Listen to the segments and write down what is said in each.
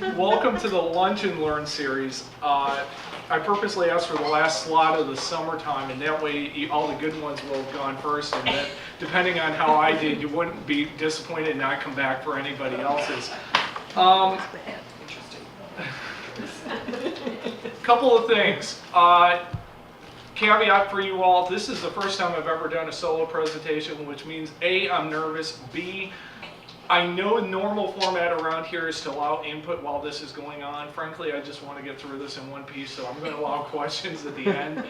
Welcome to the Lunch and Learn series. I purposely asked for the last slot of the summertime, and that way all the good ones will have gone first, and then depending on how I did, you wouldn't be disappointed and not come back for anybody else's. Couple of things. Caveat for you all, this is the first time I've ever done a solo presentation, which means A, I'm nervous, B, I know a normal format around here is to allow input while this is going on. Frankly, I just want to get through this in one piece, so I'm going to allow questions at the end.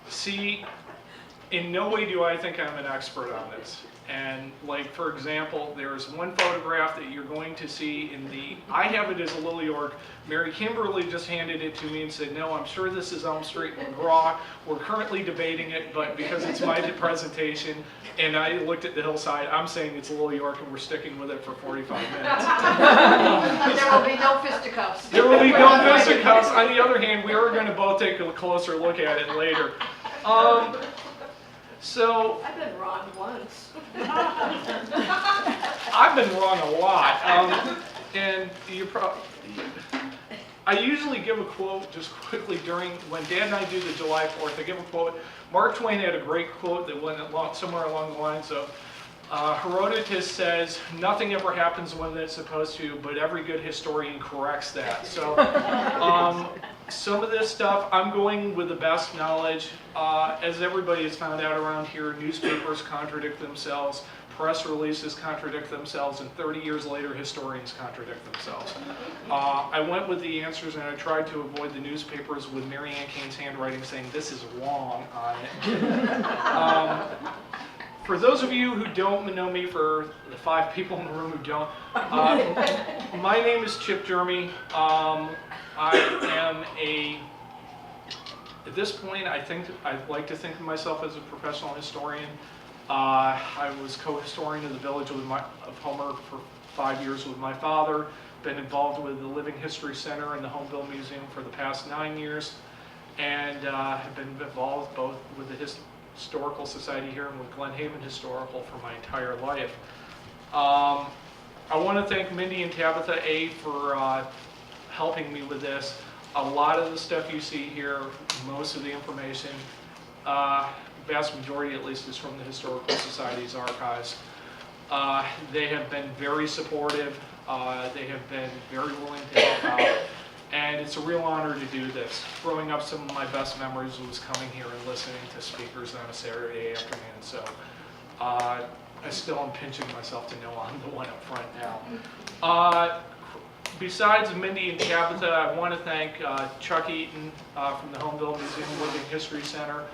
C, in no way do I think I'm an expert on this. And like, for example, there's one photograph that you're going to see in the, I have it as a Lily York. Mary Kimberly just handed it to me and said, no, I'm sure this is Elm Street McGraw. We're currently debating it, but because it's my presentation and I looked at the hillside, I'm saying it's Lily York and we're sticking with it for 45 minutes. There will be no fisticuffs. There will be no fisticuffs. On the other hand, we are going to both take a closer look at it later. So I've been wrong once. I've been wrong a lot, and you probably. I usually give a quote just quickly during when Dad and I do the July 4th. I give a quote. Mark Twain had a great quote that went somewhere along the lines of, Herodotus says, "Nothing ever happens when it's supposed to, but every good historian corrects that." So, some of this stuff, I'm going with the best knowledge. As everybody has found out around here, newspapers contradict themselves, press releases contradict themselves, and 30 years later, historians contradict themselves. I went with the answers, and I tried to avoid the newspapers with Mary Ann Kane's handwriting saying, "This is wrong" on it. For those of you who don't know me, for the 5 people in the room who don't, my name is Chip Jermy. I am at this point, I like to think of myself as a professional historian. I was co-historian of the village of Homer for 5 years with my father. Been involved with the Living History Center and the Homeville Museum for the past 9 years, and have been involved both with the Historical Society here and with Glen Haven Historical for my entire life. I want to thank Mindy and Tabitha for helping me with this. A lot of the stuff you see here, most of the information, vast majority at least, is from the Historical Society's archives. They have been very supportive. They have been very willing to help out. And it's a real honor to do this. Growing up, some of my best memories was coming here and listening to speakers on a Saturday afternoon. So I still am pinching myself to know I'm the one up front now. Besides Mindy and Tabitha, I want to thank Chuck Eaton from the Homeville Museum Living History Center.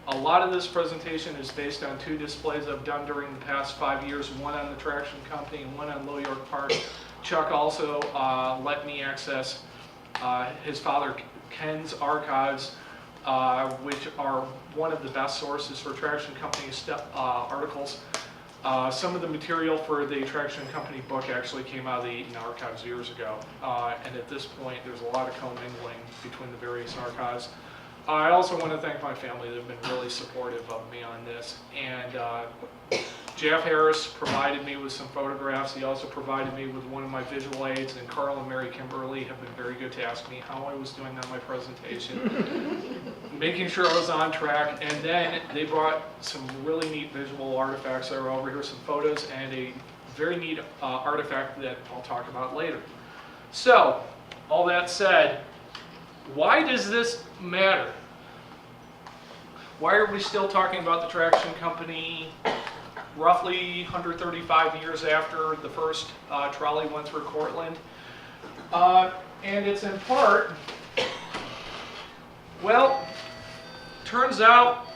A lot of this presentation is based on 2 displays I've done during the past 5 years, one on the Traction Company and one on Low York Park. Chuck also let me access his father Ken's archives, which are one of the best sources for Traction Company articles. Some of the material for the Traction Company book actually came out of the Eaton archives years ago, and at this point there's a lot of commingling between the various archives. I also want to thank my family that have been really supportive of me on this, and Jeff Harris provided me with some photographs. He also provided me with one of my visual aids, and Carl and Mary Kimberly have been very good to ask me how I was doing on my presentation, making sure I was on track, and then they brought some really neat visual artifacts that are over here, some photos, and a very neat artifact that I'll talk about later. So, all that said, why does this matter? Why are we still talking about the Traction Company roughly 135 years after the first trolley went through Cortland? And it's in part, well, turns out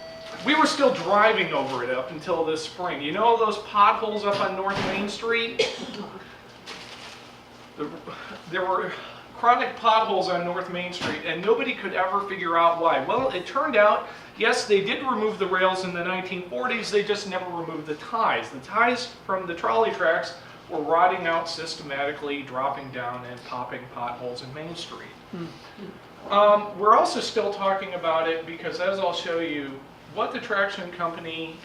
we were still driving over it up until this spring. You know those potholes up on North Main Street? There were chronic potholes on North Main Street, and nobody could ever figure out why. Well, it turned out, yes, they did remove the rails in the 1940s, they just never removed the ties. The ties from the trolley tracks were rotting out systematically, dropping down and popping potholes in Main Street. We're also still talking about it because, as I'll show you, what the Traction Company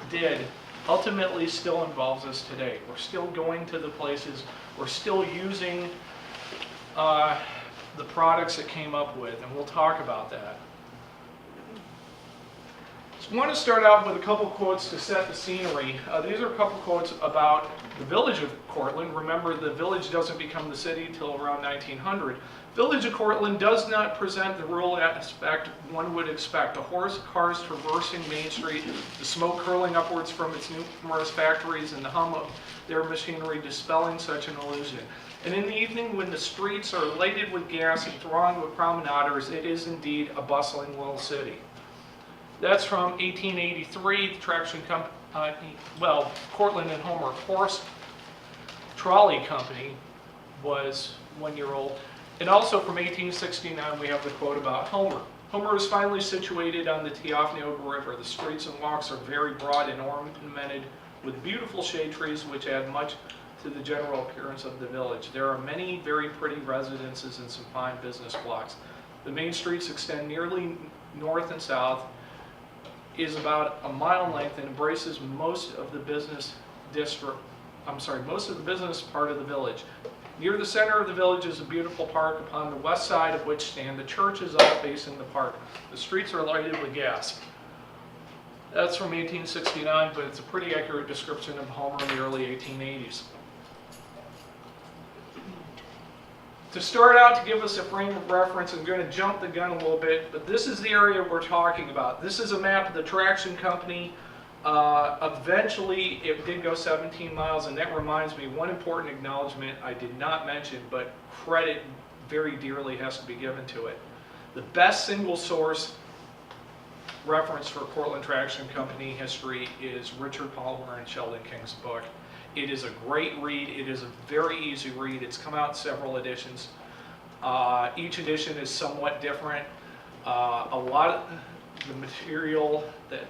did ultimately still involves us today. We're still going to the places, we're still using the products that came up with, and we'll talk about that. So I want to start out with a couple quotes to set the scenery. These are a couple quotes about the village of Cortland. Remember, the village doesn't become the city till around 1900. Village of Cortland does not present the rural aspect one would expect. The horse cars traversing Main Street, the smoke curling upwards from its numerous factories, and the hum of their machinery dispelling such an illusion. And in the evening, when the streets are lighted with gas and thronged with promenaders, it is indeed a bustling little city. That's from 1883, the traction company, well, Cortland and Homer Horse Trolley Company was 1 year old. And also from 1869, we have the quote about Homer. Homer is finally situated on the Tiafneoga River. The streets and walks are very broad and ornamented with beautiful shade trees, which add much to the general appearance of the village. There are many very pretty residences and some fine business blocks. The main streets extend nearly north and south, is about a mile in length, and embraces most of the business part of the village. Near the center of the village is a beautiful park, upon the west side of which stand the churches all facing the park. The streets are lighted with gas. That's from 1869, but it's a pretty accurate description of Homer in the early 1880s. To start out, to give us a frame of reference, I'm going to jump the gun a little bit, but this is the area we're talking about. This is a map of the traction company. Eventually, it did go 17 miles, and that reminds me, one important acknowledgement I did not mention, but credit very dearly has to be given to it. The best single source reference for Cortland Traction Company history is Richard Palmer and Sheldon King's book. It is a great read. It is a very easy read. It's come out in several editions. Each edition is somewhat different. A lot of the material that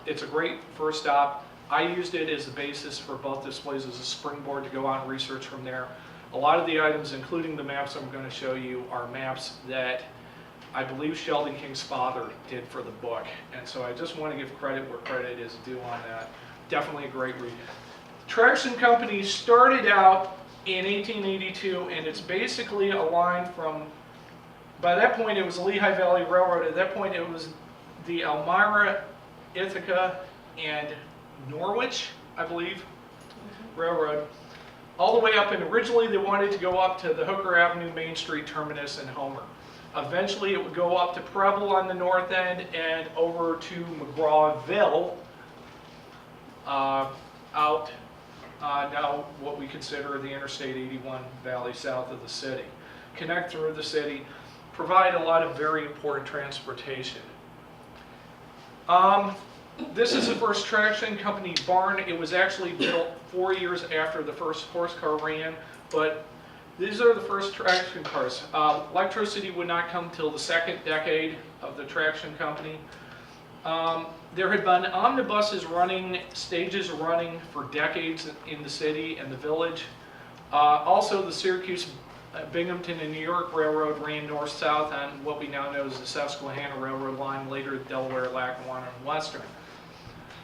it's a great first stop. I used it as the basis for both displays as a springboard to go out and research from there. A lot of the items, including the maps I'm going to show you, are maps that I believe Sheldon King's father did for the book. And so I just want to give credit where credit is due on that. Definitely a great read. Traction Company started out in 1882, and it's basically a line from, by that point it was the Lehigh Valley Railroad. At that point it was the Elmira, Ithaca, and Norwich, I believe, Railroad, all the way up. And originally they wanted to go up to the Hooker Avenue Main Street terminus in Homer. Eventually it would go up to Preble on the north end and over to McGrawville, out now what we consider the Interstate 81 valley south of the city. Connect through the city, provide a lot of very important transportation. This is the first traction company barn. It was actually built 4 years after the first horse car ran, but these are the first traction cars. Electricity would not come till the second decade of the traction company. There had been omnibuses running, stages running for decades in the city and the village. Also, the Syracuse, Binghamton, and New York Railroad ran north-south on what we now know as the Susquehanna Railroad line, later Delaware, Lackawanna, and Western.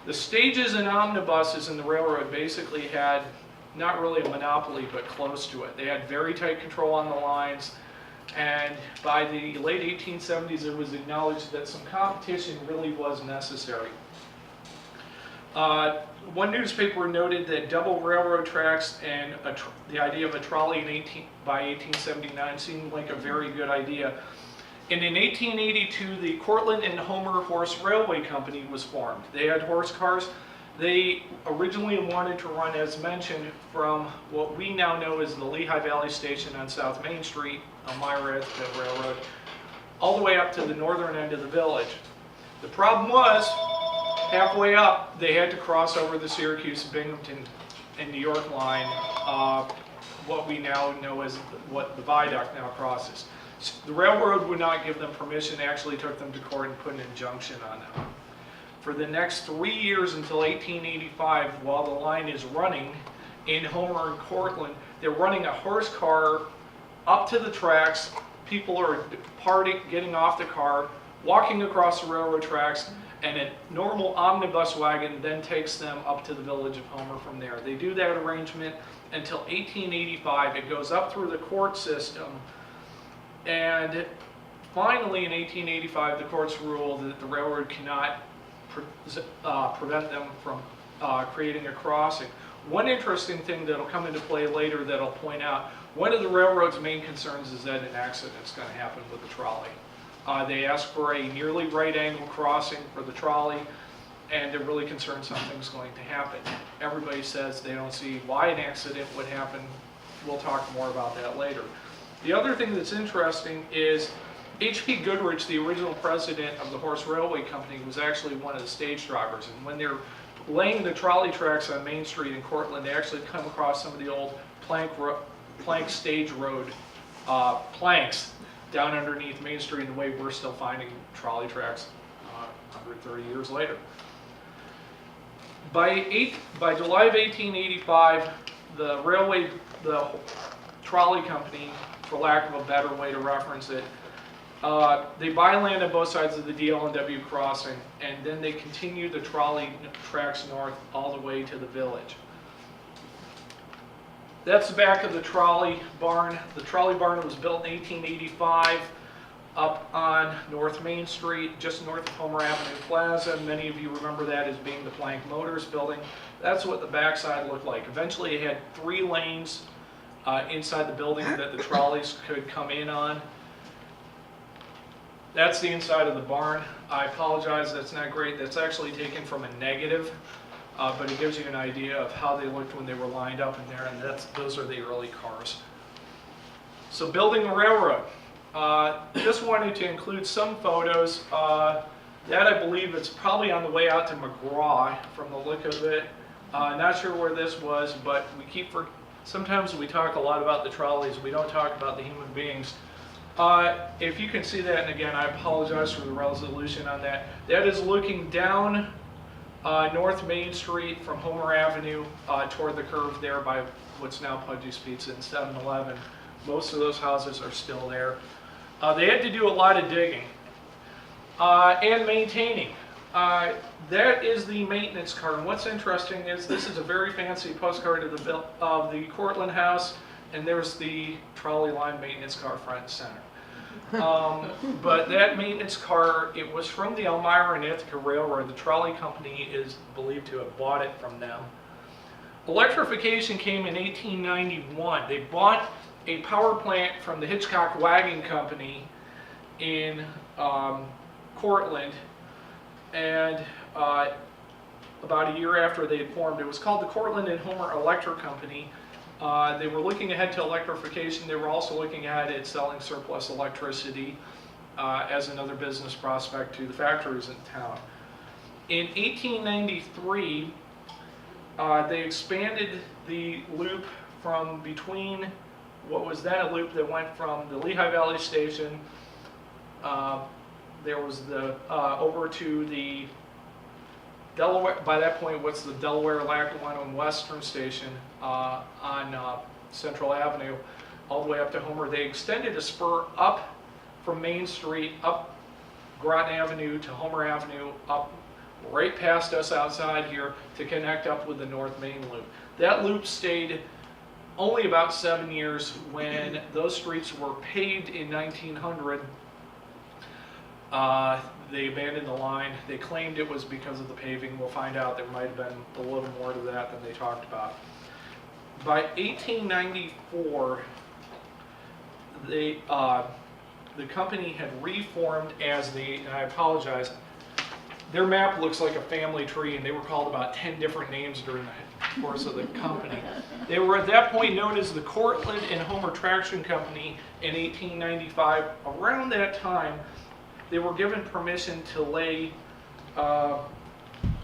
The stages and omnibuses in the railroad basically had not really a monopoly, but close to it. They had very tight control on the lines. And by the late 1870s, it was acknowledged that some competition really was necessary. One newspaper noted that double railroad tracks and the idea of a trolley by 1879 seemed like a very good idea. And in 1882, the Cortland and Homer Horse Railway Company was formed. They had horse cars. They originally wanted to run, as mentioned, from what we now know as the Lehigh Valley Station on South Main Street, Elmira Railroad, all the way up to the northern end of the village. The problem was, halfway up, they had to cross over the Syracuse, Binghamton, and New York line, what we now know as what the viaduct now crosses. The railroad would not give them permission. They actually took them to court and put an injunction on them. For the next 3 years until 1885, while the line is running in Homer and Cortland, they're running a horse car up to the tracks. People are getting off the car, walking across the railroad tracks, and a normal omnibus wagon then takes them up to the village of Homer from there. They do that arrangement until 1885. It goes up through the court system, and finally in 1885 the courts rule that the railroad cannot prevent them from creating a crossing. One interesting thing that'll come into play later that I'll point out, one of the railroad's main concerns is that an accident is going to happen with the trolley. They ask for a nearly right angle crossing for the trolley, and they're really concerned something's going to happen. Everybody says they don't see why an accident would happen. We'll talk more about that later. The other thing that's interesting is H.P. Goodrich, the original president of the Horse Railway Company, was actually one of the stage drivers. And when they're laying the trolley tracks on Main Street in Cortland, they actually come across some of the old plank stage road planks down underneath Main Street, in the way we're still finding trolley tracks 130 years later. By July of 1885, the trolley company, for lack of a better way to reference it, they buy land on both sides of the DL&W crossing, and then they continue the trolley tracks north all the way to the village. That's the back of the Trolley Barn. The Trolley Barn was built in 1885 up on North Main Street, just north of Homer Avenue Plaza. Many of you remember that as being the Plank Motors building. That's what the backside looked like. Eventually it had 3 lanes inside the building that the trolleys could come in on. That's the inside of the barn. I apologize, that's not great. That's actually taken from a negative, but it gives you an idea of how they looked when they were lined up in there, and those are the early cars. So building the railroad. Just wanted to include some photos. That I believe it's probably on the way out to McGraw from the look of it. Not sure where this was, but sometimes we talk a lot about the trolleys, we don't talk about the human beings. If you can see that, and again, I apologize for the resolution on that. That is looking down North Main Street from Homer Avenue toward the curve there by what's now Pudgy's Pizza and 7-Eleven. Most of those houses are still there. They had to do a lot of digging and maintaining. That is the maintenance car, and what's interesting is this is a very fancy postcard of the Cortland house, and there's the trolley line maintenance car front and center. But that maintenance car, it was from the Elmira and Ithaca Railroad. The trolley company is believed to have bought it from them. Electrification came in 1891. They bought a power plant from the Hitchcock Wagon Company in Cortland, and about a year after they had formed, it was called the Cortland and Homer Electric Company. They were looking ahead to electrification. They were also looking ahead at selling surplus electricity as another business prospect to the factories in town. In 1893, they expanded the loop from between what was then a loop that went from the Lehigh Valley Station, there was the over to the Delaware, by that point what's the Delaware, Lackawanna and Western Station on Central Avenue, all the way up to Homer. They extended a spur up from Main Street, up Groton Avenue to Homer Avenue, up right past us outside here to connect up with the North Main Loop. That loop stayed only about 7 years. When those streets were paved in 1900, they abandoned the line. They claimed it was because of the paving. We'll find out there might have been a little more to that than they talked about. By 1894, the company had reformed as and I apologize, their map looks like a family tree, and they were called about 10 different names during the course of the company. They were at that point known as the Cortland and Homer Traction Company in 1895. Around that time, they were given permission to lay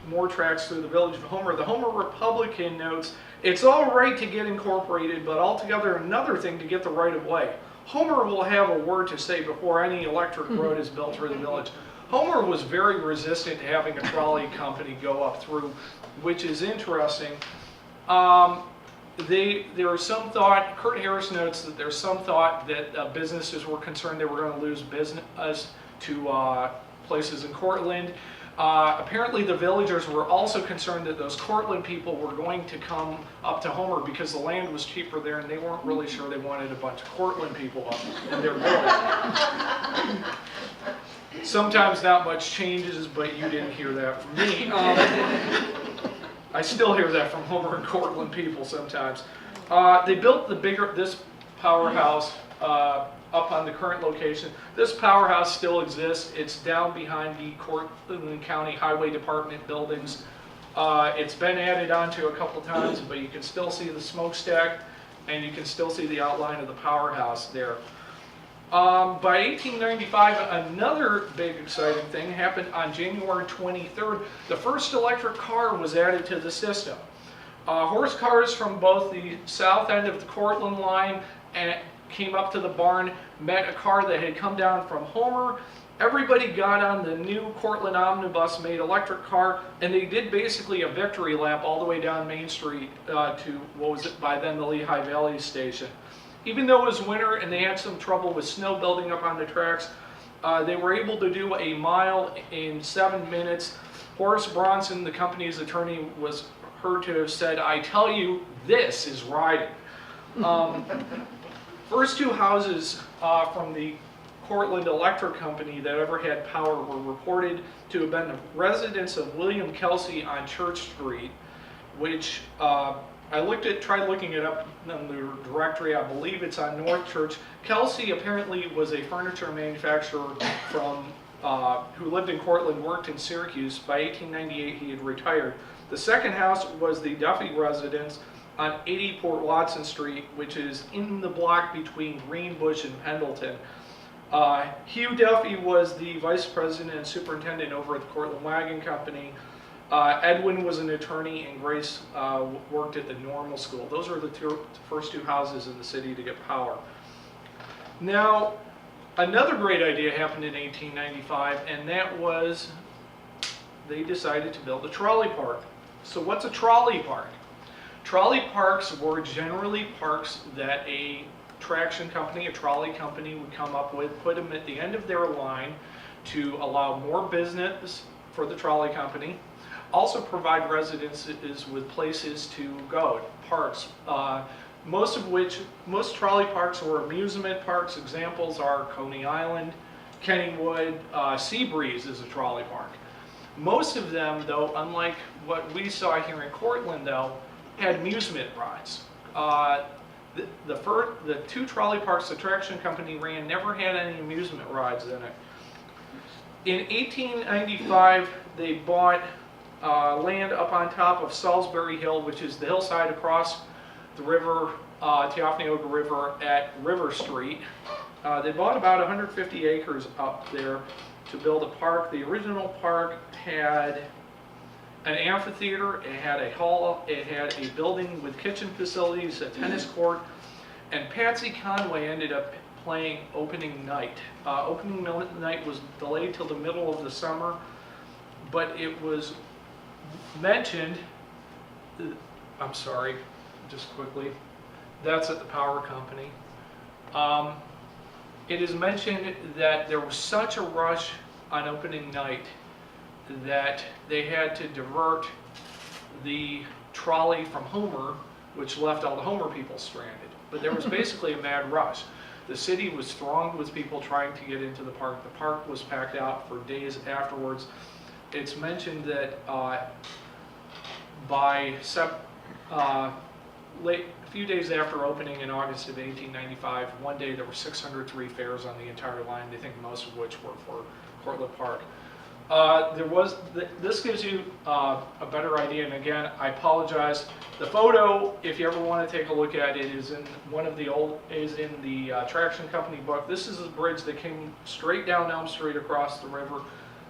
more tracks through the village of Homer. The Homer Republican notes, it's all right to get incorporated, but altogether another thing to get the right of way. Homer will have a word to say before any electric road is built through the village. Homer was very resistant to having a trolley company go up through, which is interesting. There was some thought, Kurt Harris notes that there's some thought that businesses were concerned they were going to lose business to places in Cortland. Apparently the villagers were also concerned that those Cortland people were going to come up to Homer because the land was cheaper there, and they weren't really sure they wanted a bunch of Cortland people up in their village. Sometimes not much changes, but you didn't hear that from me. I still hear that from Homer and Cortland people sometimes. They built this powerhouse up on the current location. This powerhouse still exists. It's down behind the Cortland County Highway Department buildings. It's been added onto a couple times, but you can still see the smokestack, and you can still see the outline of the powerhouse there. By 1895, another big exciting thing happened on January 23rd. The first electric car was added to the system. Horse cars from both the south end of the Cortland line and came up to the barn, met a car that had come down from Homer. Everybody got on the new Cortland Omnibus made electric car, and they did basically a victory lap all the way down Main Street to what was by then the Lehigh Valley station. Even though it was winter and they had some trouble with snow building up on the tracks, they were able to do a mile in 7 minutes. Horace Bronson, the company's attorney, was heard to have said, "I tell you, this is riding." First two houses from the Cortland Electric Company that ever had power were reported to have been the residence of William Kelsey on Church Street, which I tried looking it up in the directory. I believe it's on North Church. Kelsey apparently was a furniture manufacturer from who lived in Cortland, worked in Syracuse. By 1898, he had retired. The second house was the Duffy residence on 80 Port Watson Street, which is in the block between Greenbush and Pendleton. Hugh Duffy was the vice president and superintendent over at the Cortland Wagon Company. Edwin was an attorney, and Grace worked at the normal school. Those are the first two houses in the city to get power. Now, another great idea happened in 1895, and that was they decided to build a trolley park. So what's a trolley park? Trolley parks were generally parks that a traction company, a trolley company would come up with, put them at the end of their line to allow more business for the trolley company, also provide residences with places to go, parks, most trolley parks were amusement parks. Examples are Coney Island, Kennywood, Seabreeze is a trolley park. Most of them, though, unlike what we saw here in Cortland, though, had amusement rides. The two trolley parks the traction company ran never had any amusement rides in it. In 1895, they bought land up on top of Salisbury Hill, which is the hillside across the river, Tiofneoga River at River Street. They bought about 150 acres up there to build a park. The original park had an amphitheater, it had a hall, it had a building with kitchen facilities, a tennis court, and Patsy Conway ended up playing opening night. Opening night was delayed till the middle of the summer, but it was mentioned, I'm sorry, just quickly, that's at the power company. It is mentioned that there was such a rush on opening night that they had to divert the trolley from Homer, which left all the Homer people stranded. But there was basically a mad rush. The city was thronged with people trying to get into the park. The park was packed out for days afterwards. It's mentioned that a few days after opening in August of 1895, one day there were 603 fares on the entire line, they think most of which were for Cortland Park. This gives you a better idea, and again, I apologize. The photo, if you ever want to take a look at it, is in the Traction Company book. This is a bridge that came straight down Elm Street across the river.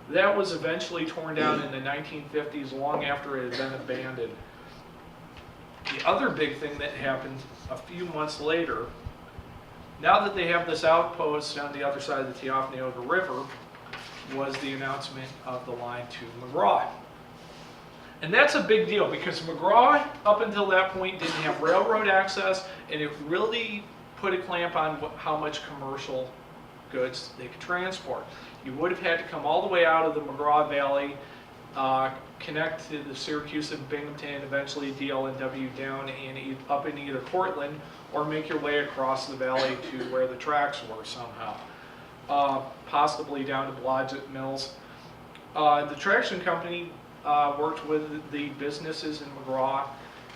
That was eventually torn down in the 1950s, long after it had been abandoned. The other big thing that happened a few months later, now that they have this outpost on the other side of the Tiofneoga River, was the announcement of the line to McGraw. And that's a big deal because McGraw, up until that point, didn't have railroad access, and it really put a clamp on how much commercial goods they could transport. You would have had to come all the way out of the McGraw Valley connect to the Syracuse and Binghamton, eventually DL&W down up in either Cortland, or make your way across the valley to where the tracks were somehow, possibly down to Blodgett Mills. The traction company worked with the businesses in McGraw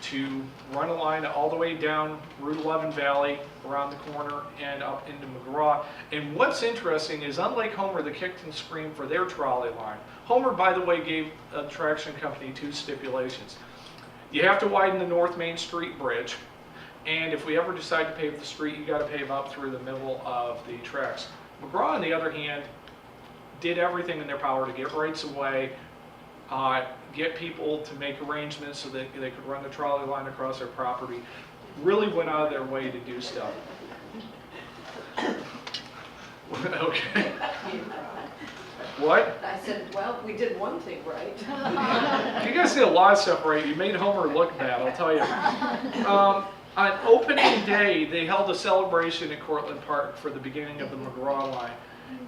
to run a line all the way down Route 11 Valley, around the corner, and up into McGraw. And what's interesting is, unlike Homer that kicked and screamed for their trolley line, Homer, by the way, gave a traction company 2 stipulations. You have to widen the North Main Street Bridge, and if we ever decide to pave the street, you got to pave up through the middle of the tracks. McGraw, on the other hand, did everything in their power to get rights of way, get people to make arrangements so that they could run the trolley line across their property. Really went out of their way to do stuff. Okay. What? I said, well, we did one thing right. You guys did a lot of stuff right. You made Homer look bad, I'll tell you. On opening day, they held a celebration at Cortland Park for the beginning of the McGraw Line.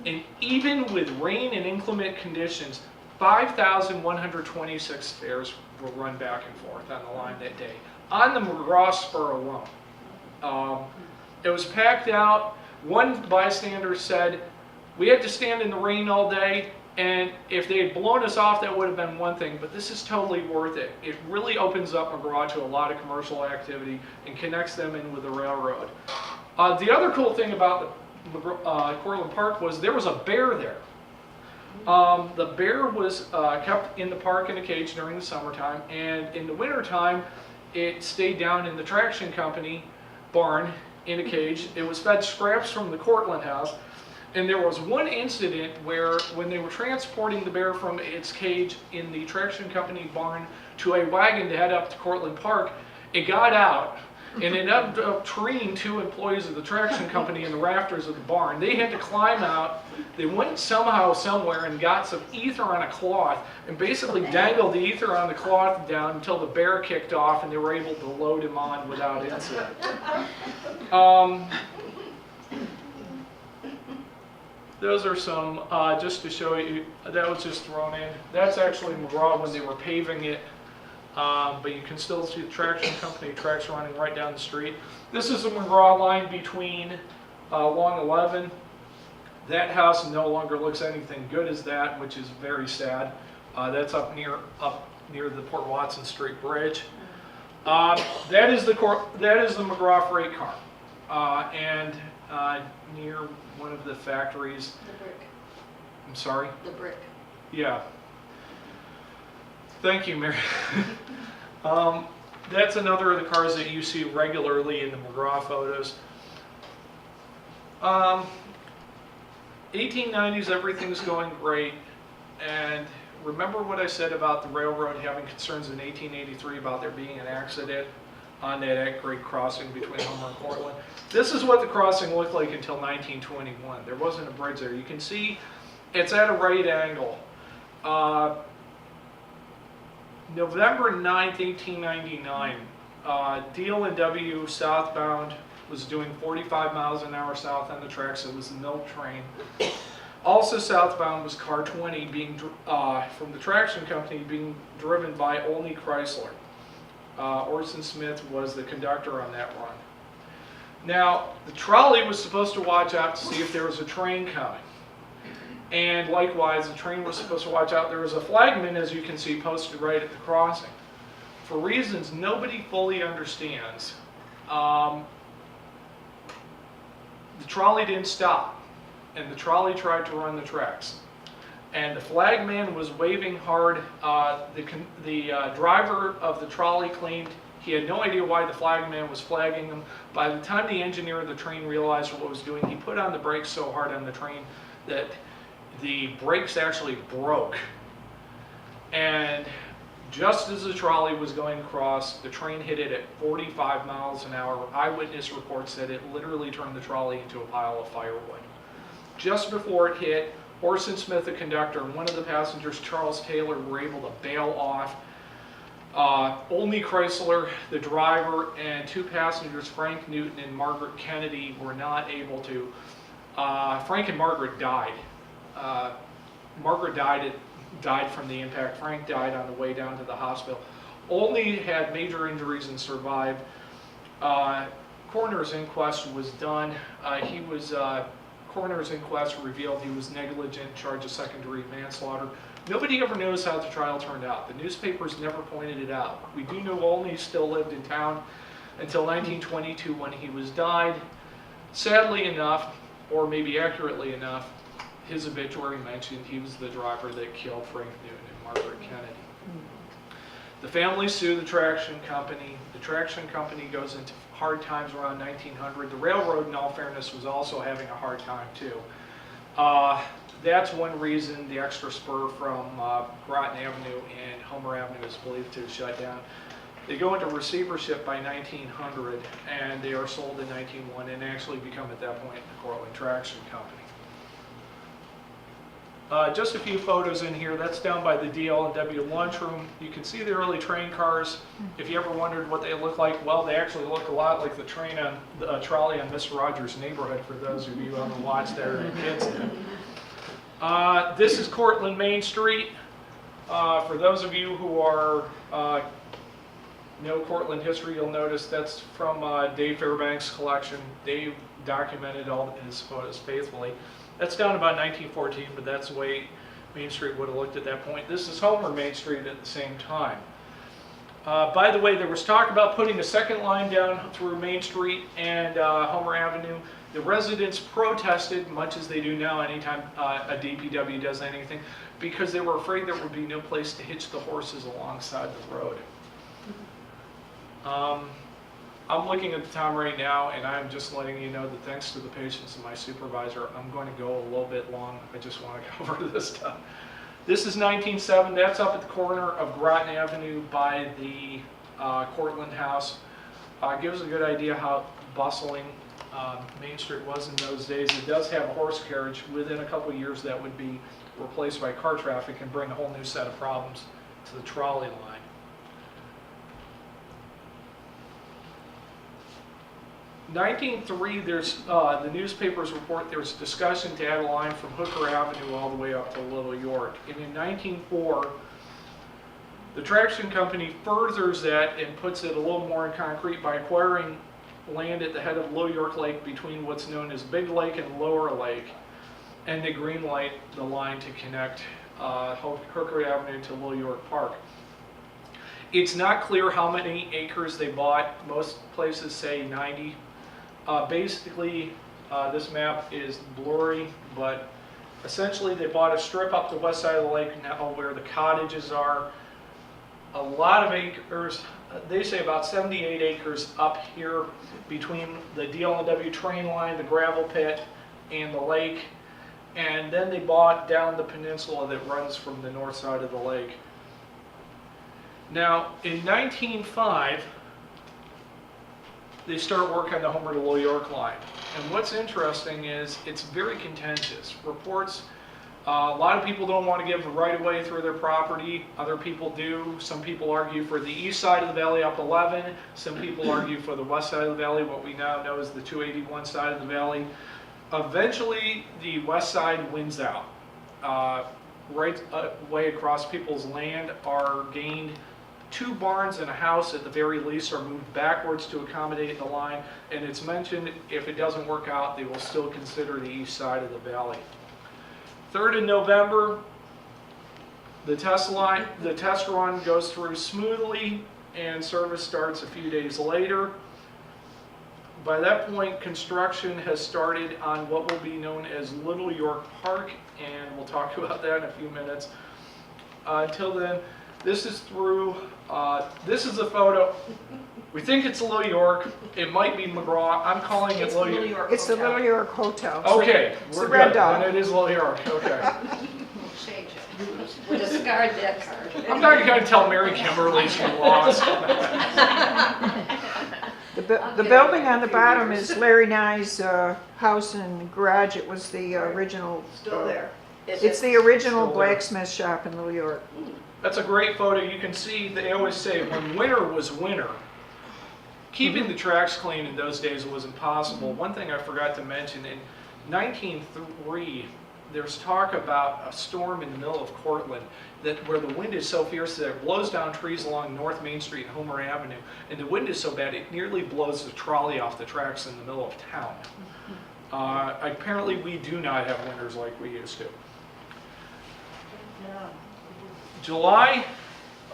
And even with rain and inclement conditions, 5,126 fares were run back and forth on the line that day, on the McGraw spur alone. It was packed out. One bystander said, we had to stand in the rain all day, and if they had blown us off, that would have been one thing, but this is totally worth it. It really opens up McGraw to a lot of commercial activity and connects them in with the railroad. The other cool thing about the Cortland Park was there was a bear there. The bear was kept in the park in a cage during the summertime, and in the wintertime, it stayed down in the traction company barn in a cage. It was fed scraps from the Cortland house, and there was one incident where when they were transporting the bear from its cage in the traction company barn to a wagon to head up to Cortland Park, it got out and it ended up treeing 2 employees of the traction company in the rafters of the barn. They had to climb out. They went somehow, somewhere, and got some ether on a cloth and basically dangled the ether on the cloth down until the bear kicked off and they were able to load him on without incident. Those are some, just to show you, that was just thrown in. That's actually McGraw when they were paving it. But you can still see the traction company tracks running right down the street. This is the McGraw line between Long 11. That house no longer looks anything good as that, which is very sad. That's up near the Port Watson Street Bridge. That is the McGraw freight car, and near one of the factories. The brick. I'm sorry. The brick. Yeah. Thank you, Mary. That's another of the cars that you see regularly in the McGraw photos. 1890s, everything's going great. And remember what I said about the railroad having concerns in 1883 about there being an accident on that grade crossing between Homer and Cortland? This is what the crossing looked like until 1921. There wasn't a bridge there. You can see it's at a right angle. November 9th, 1899, DL&W southbound was doing 45 miles an hour south on the tracks. It was the milk train. Also southbound was car 20 being from the traction company being driven by Olney Chrysler. Orson Smith was the conductor on that run. Now, the trolley was supposed to watch out to see if there was a train coming. And likewise, the train was supposed to watch out. There was a flagman, as you can see, posted right at the crossing. For reasons nobody fully understands, the trolley didn't stop, and the trolley tried to run the tracks. And the flagman was waving hard. The driver of the trolley claimed he had no idea why the flagman was flagging him. By the time the engineer of the train realized what it was doing, he put on the brakes so hard on the train that the brakes actually broke. And just as the trolley was going across, the train hit it at 45 miles an hour. Eyewitness reports said it literally turned the trolley into a pile of firewood. Just before it hit, Orson Smith, the conductor, and one of the passengers, Charles Taylor, were able to bail off. Olney Chrysler, the driver, and 2 passengers, Frank Newton and Margaret Kennedy, were not able to. Frank and Margaret died. Margaret died died from the impact. Frank died on the way down to the hospital. Only had major injuries and survived. Coroner's inquest was done. Coroner's inquest revealed he was negligent, charged of second-degree manslaughter. Nobody ever knows how the trial turned out. The newspapers never pointed it out. We do know Olney still lived in town until 1922 when he was died. Sadly enough, or maybe accurately enough, his obituary mentioned he was the driver that killed Frank Newton and Margaret Kennedy. The family sued the traction company. The traction company goes into hard times around 1900. The railroad, in all fairness, was also having a hard time too. That's one reason the extra spur from Groton Avenue and Homer Avenue is believed to have shut down. They go into receivership by 1900, and they are sold in 1901 and actually become at that point the Cortland Traction Company. Just a few photos in here. That's down by the DL&W lunchroom. You can see the early train cars. If you ever wondered what they look like, well, they actually look a lot like the train on the trolley on Mr. Rogers' Neighborhood, for those of you who ever watched there as kids did. This is Cortland Main Street. For those of you who are know Cortland history, you'll notice that's from Dave Fairbanks' collection. Dave documented all of his photos faithfully. That's down about 1914, but that's the way Main Street would have looked at that point. This is Homer Main Street at the same time. By the way, there was talk about putting a second line down through Main Street and Homer Avenue. The residents protested, much as they do now anytime a DPW does anything, because they were afraid there would be no place to hitch the horses alongside the road. I'm looking at the time right now, and I'm just letting you know that thanks to the patience of my supervisor, I'm going to go a little bit long. I just want to cover this stuff. This is 1907. That's up at the corner of Groton Avenue by the Cortland House. Gives a good idea how bustling Main Street was in those days. It does have a horse carriage. Within a couple of years, that would be replaced by car traffic and bring a whole new set of problems to the trolley line. 1903, there's the newspapers report there's discussion to add a line from Hooker Avenue all the way up to Little York. And in 1904, the traction company furthers that and puts it a little more in concrete by acquiring land at the head of Little York Lake between what's known as Big Lake and Lower Lake, and they green light the line to connect Hooker Avenue to Little York Park. It's not clear how many acres they bought. Most places say 90. Basically, this map is blurry, but essentially they bought a strip up the west side of the lake now where the cottages are. A lot of acres, they say about 78 acres up here between the DL&W train line, the gravel pit, and the lake. And then they bought down the peninsula that runs from the north side of the lake. Now, in 1905, they start work on the Homer to Little York line. And what's interesting is it's very contentious. Reports, a lot of people don't want to give the right-of-way through their property. Other people do. Some people argue for the east side of the valley up 11. Some people argue for the west side of the valley, what we now know as the 281 side of the valley. Eventually, the west side wins out. Right away across people's land are gained. 2 barns and a house at the very least are moved backwards to accommodate the line, and it's mentioned if it doesn't work out, they will still consider the east side of the valley. 3rd of November, the test run goes through smoothly, and service starts a few days later. By that point, construction has started on what will be known as Little York Park, and we'll talk about that in a few minutes. Until then, this is through, this is a photo. We think it's Little York. It might be McGraw. I'm calling it Little York. York. It's the Little York Hotel. Okay, we're Red good. Dog. Then it is Little York. Okay. We'll change it. We'll discard that card. I'm not going to tell Mary Kimberly she lost. The building on the bottom is Larry Nye's house and garage. It was the original. Still there. It's the original Still there. blacksmith shop in Little York. That's a great photo. You can see, they always say, when winter was winter, keeping the tracks clean in those days was impossible. One thing I forgot to mention, in 1903, there's talk about a storm in the middle of Cortland where the wind is so fierce that it blows down trees along North Main Street and Homer Avenue, and the wind is so bad it nearly blows the trolley off the tracks in the middle of town. Apparently we do not have winters like we used to. July,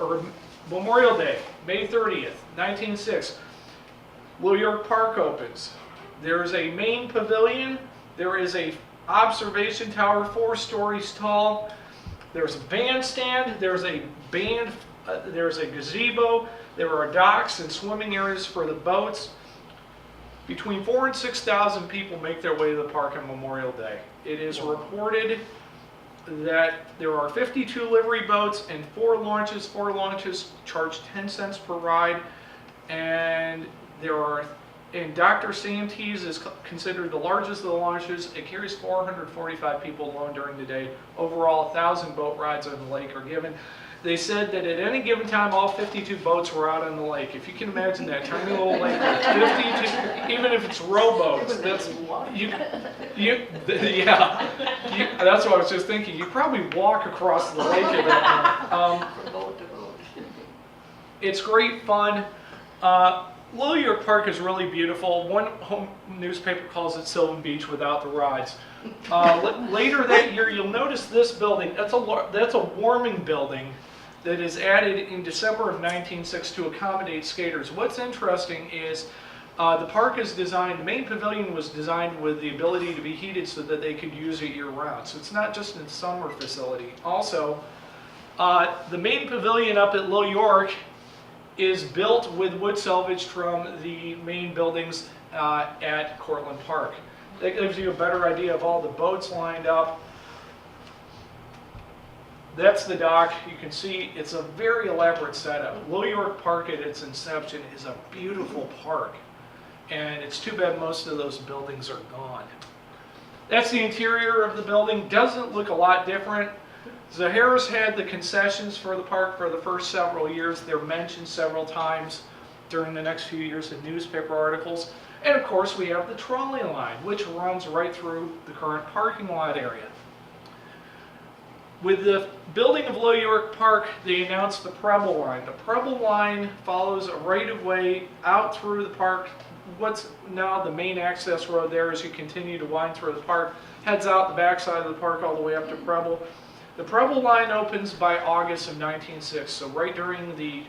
or Memorial Day, May 30th, 1906, New York Park opens. There's a main pavilion, there is a observation tower 4 stories tall, there's a bandstand, there's a gazebo, there are docks and swimming areas for the boats. Between 4,000 and 6,000 people make their way to the park on Memorial Day. It is reported that there are 52 livery boats and 4 launches. 4 launches charge 10 cents per ride, and Dr. Santee's is considered the largest of the launches. It carries 445 people alone during the day. Overall, 1,000 boat rides on the lake are given. They said that at any given time, all 52 boats were out on the lake. If you can imagine that tiny little lake with 52, even if it's rowboats, that's that's what I was just thinking. You probably walk across the lake at that point. It's great fun. New York Park is really beautiful. One home newspaper calls it Sylvan Beach without the rides. Later that year, you'll notice this building. That's a warming building that is added in December of 1906 to accommodate skaters. What's interesting is the park is designed, the main pavilion was designed with the ability to be heated so that they could use it year-round. So it's not just a summer facility. Also, the main pavilion up at New York is built with wood salvaged from the main buildings at Cortland Park. That gives you a better idea of all the boats lined up. That's the dock. You can see it's a very elaborate setup. New York Park at its inception is a beautiful park, and it's too bad most of those buildings are gone. That's the interior of the building. Doesn't look a lot different. Zaharis had the concessions for the park for the first several years. They're mentioned several times during the next few years in newspaper articles. And of course we have the trolley line, which runs right through the current parking lot area. With the building of New York Park, they announced the Preble line. The Preble line follows a right-of-way out through the park. What's now the main access road there as you continue to wind through the park, heads out the backside of the park all the way up to Preble. The Preble line opens by August of 1906, so right during the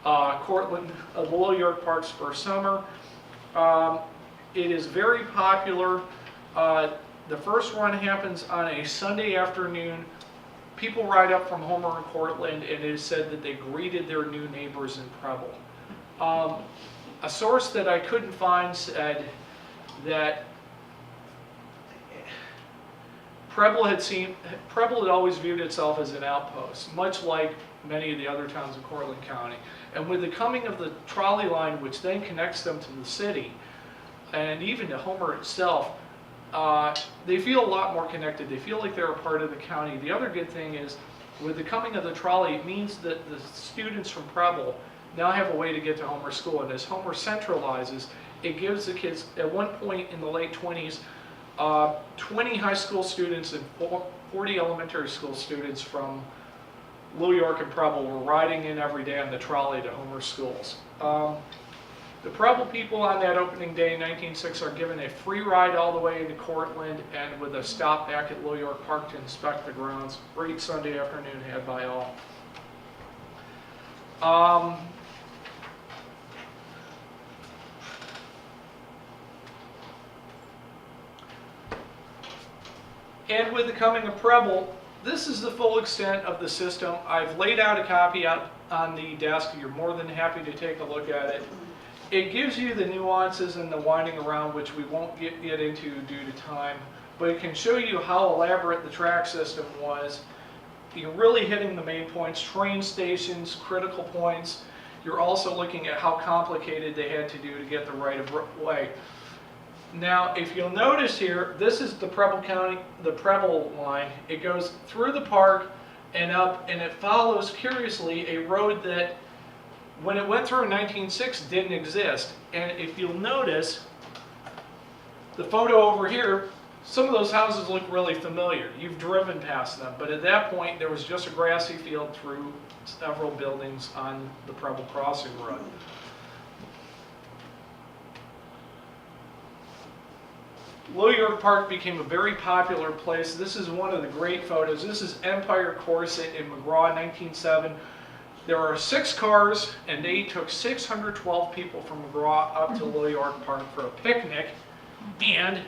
New York Park's first summer. It is very popular. The first run happens on a Sunday afternoon. People ride up from Homer and Cortland, and it is said that they greeted their new neighbors in Preble. A source that I couldn't find said that Preble had always viewed itself as an outpost, much like many of the other towns in Cortland County. And with the coming of the trolley line, which then connects them to the city, and even to Homer itself, they feel a lot more connected. They feel like they're a part of the county. The other good thing is, with the coming of the trolley, it means that the students from Preble now have a way to get to Homer School. And as Homer centralizes, it gives the kids, at one point in the late 20s, 20 high school students and 40 elementary school students from New York and Preble were riding in every day on the trolley to Homer schools. The Preble people on that opening day in 1906 are given a free ride all the way into Cortland and with a stop back at New York Park to inspect the grounds. Great Sunday afternoon had by all. And with the coming of Preble, this is the full extent of the system. I've laid out a copy out on the desk. You're more than happy to take a look at it. It gives you the nuances and the winding around, which we won't get into due to time, but it can show you how elaborate the track system was. You're really hitting the main points, train stations, critical points. You're also looking at how complicated they had to do to get the right of way. Now, if you'll notice here, this is the Preble line. It goes through the park and up, and it follows, curiously, a road that, when it went through in 1906, didn't exist. And if you'll notice, the photo over here some of those houses look really familiar. You've driven past them, but at that point there was just a grassy field through several buildings on the Preble Crossing Road. Little York Park became a very popular place. This is one of the great photos. This is Empire Corset in McGraw, 1907. There are 6 cars, and they took 612 people from McGraw up to Little York Park for a picnic, and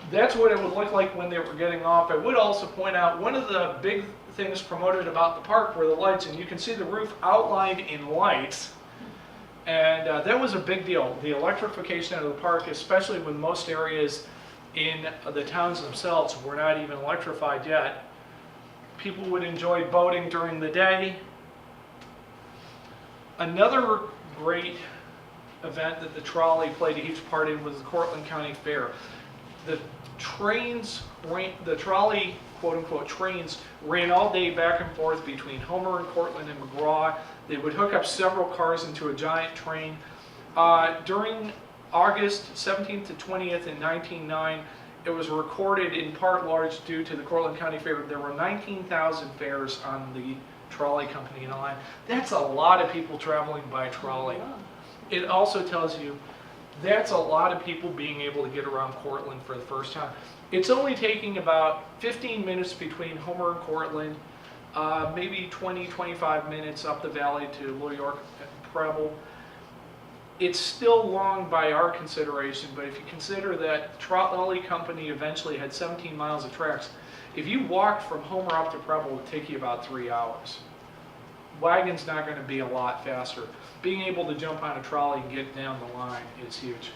that's what it would look like when they were getting off. I would also point out one of the big things promoted about the park were the lights, and you can see the roof outlined in lights. And that was a big deal. The electrification of the park, especially when most areas in the towns themselves were not even electrified yet. People would enjoy boating during the day. Another great event that the trolley played a huge part in was the Cortland County Fair. The trains, the trolley, quote-unquote trains, ran all day back and forth between Homer and Cortland and McGraw. They would hook up several cars into a giant train. During August 17th to 20th in 1909, it was recorded in part large due to the Cortland County Fair. There were 19,000 fares on the trolley company line. That's a lot of people traveling by trolley. It also tells you that's a lot of people being able to get around Cortland for the first time. It's only taking about 15 minutes between Homer and Cortland, maybe 20-25 minutes up the valley to Little York and Preble. It's still long by our consideration, but if you consider that trolley company eventually had 17 miles of tracks, if you walked from Homer up to Preble, it would take you about 3 hours. Wagon's not going to be a lot faster. Being able to jump on a trolley and get down the line is huge.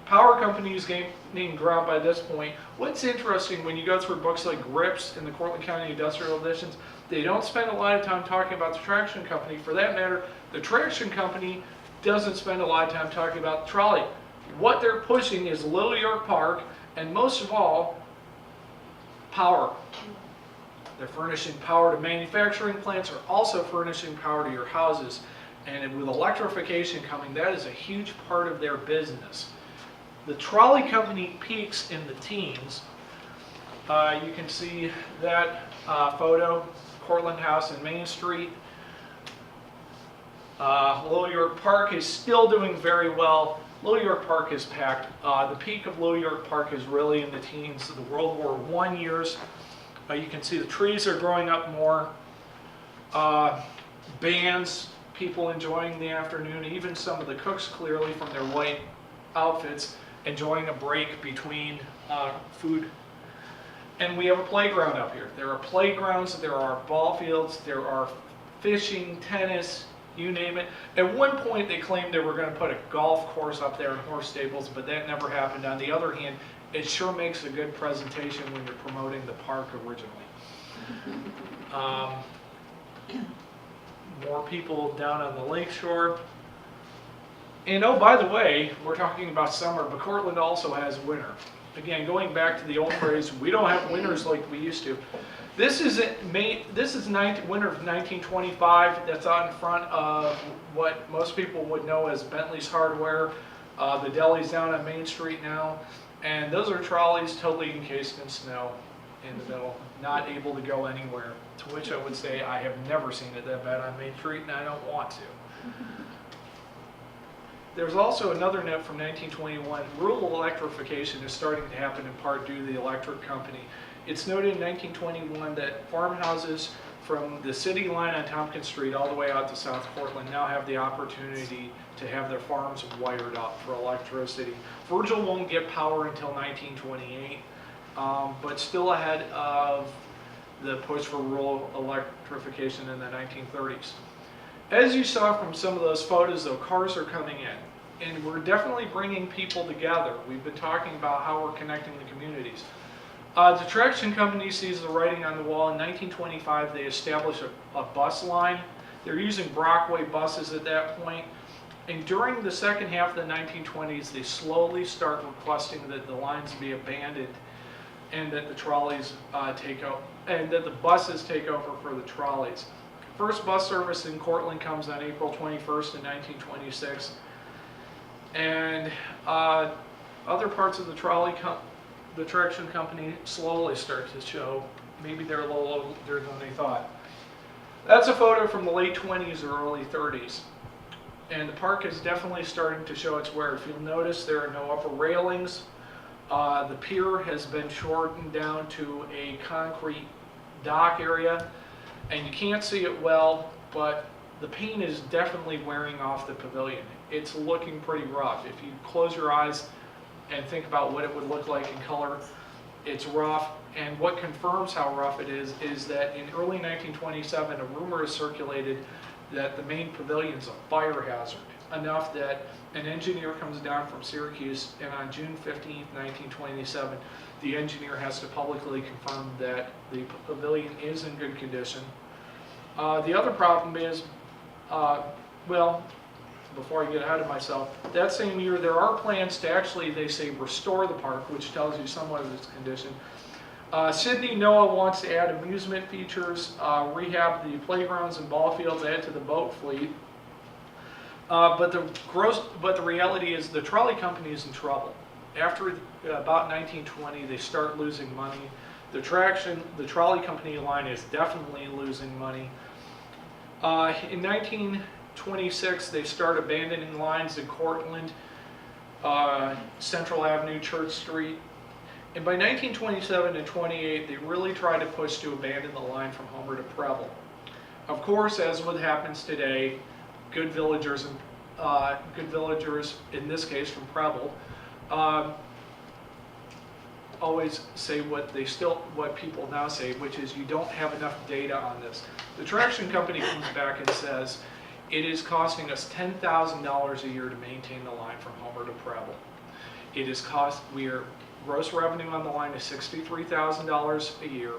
Power companies gaining ground by this point. What's interesting when you go through books like Grips in the Cortland County Industrial Editions, they don't spend a lot of time talking about the traction company. For that matter, the traction company doesn't spend a lot of time talking about the trolley. What they're pushing is Little York Park, and most of all, power. They're furnishing power to manufacturing plants, are also furnishing power to your houses. And with electrification coming, that is a huge part of their business. The trolley company peaks in the teens. You can see that photo, Cortland House and Main Street. Little York Park is still doing very well. Little York Park is packed. The peak of Little York Park is really in the teens, the World War I years. You can see the trees are growing up more. Bands, people enjoying the afternoon, even some of the cooks clearly from their white outfits, enjoying a break between food. And we have a playground up here. There are playgrounds, there are ball fields, there are fishing, tennis, you name it. At one point they claimed they were going to put a golf course up there and horse stables, but that never happened. On the other hand, it sure makes a good presentation when you're promoting the park originally. More people down on the lake shore. And oh, by the way, we're talking about summer, but Cortland also has winter. Again, going back to the old phrase, we don't have winters like we used to. This is winter of 1925. That's out in front of what most people would know as Bentley's Hardware. The deli's down on Main Street now. And those are trolleys totally encased in snow in the middle, not able to go anywhere. To which I would say I have never seen it that bad on Main Street, and I don't want to. There's also another note from 1921. Rural electrification is starting to happen in part due to the electric company. It's noted in 1921 that farmhouses from the city line on Tompkins Street all the way out to South Cortland now have the opportunity to have their farms wired up for electricity. Virgil won't get power until 1928, but still ahead of the push for rural electrification in the 1930s. As you saw from some of those photos, though, cars are coming in, and we're definitely bringing people together. We've been talking about how we're connecting the communities. The traction company sees the writing on the wall. In 1925, they establish a bus line. They're using Brockway buses at that point. And during the second half of the 1920s, they slowly start requesting that the lines be abandoned and that the trolleys and that the buses take over for the trolleys. First bus service in Cortland comes on April 21st in 1926. And other parts of the trolley the traction company slowly start to show maybe they're a little older than they thought. That's a photo from the late 20s or early 30s. And the park is definitely starting to show its wear. If you'll notice, there are no upper railings. The pier has been shortened down to a concrete dock area, and you can't see it well, but the paint is definitely wearing off the pavilion. It's looking pretty rough. If you close your eyes and think about what it would look like in color, it's rough. And what confirms how rough it is that in early 1927, a rumor has circulated that the main pavilion's a fire hazard, enough that an engineer comes down from Syracuse, and on June 15, 1927, the engineer has to publicly confirm that the pavilion is in good condition. The other problem is, well, before I get ahead of myself, that same year there are plans to actually, they say, restore the park, which tells you somewhat of its condition. Sydney Noah wants to add amusement features, rehab the playgrounds and ball fields, add to the boat fleet. But the reality is the trolley company is in trouble. After about 1920, they start losing money. The trolley company line is definitely losing money. In 1926, they start abandoning lines in Cortland, Central Avenue, Church Street. And by 1927 and 28, they really try to push to abandon the line from Homer to Preble. Of course, as what happens today, good villagers, in this case from Preble, always say what people now say, which is you don't have enough data on this. The traction company comes back and says it is costing us $10,000 a year to maintain the line from Homer to Preble. Gross revenue on the line is $63,000 a year.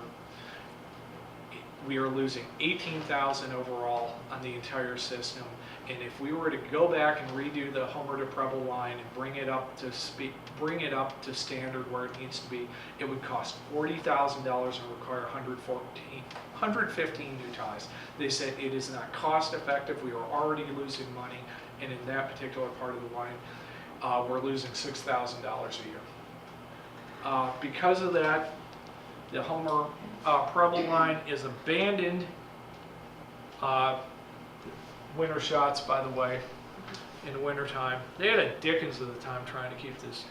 We are losing $18,000 overall on the entire system. And if we were to go back and redo the Homer to Preble line and bring it up to standard where it needs to be, it would cost $40,000 and require 115 new ties. They said it is not cost effective. We are already losing money, and in that particular part of the line, we're losing $6,000 a year. Because of that, the Homer Preble line is abandoned. Winter shots, by the way, in the wintertime. They had a Dickens of the time trying to keep this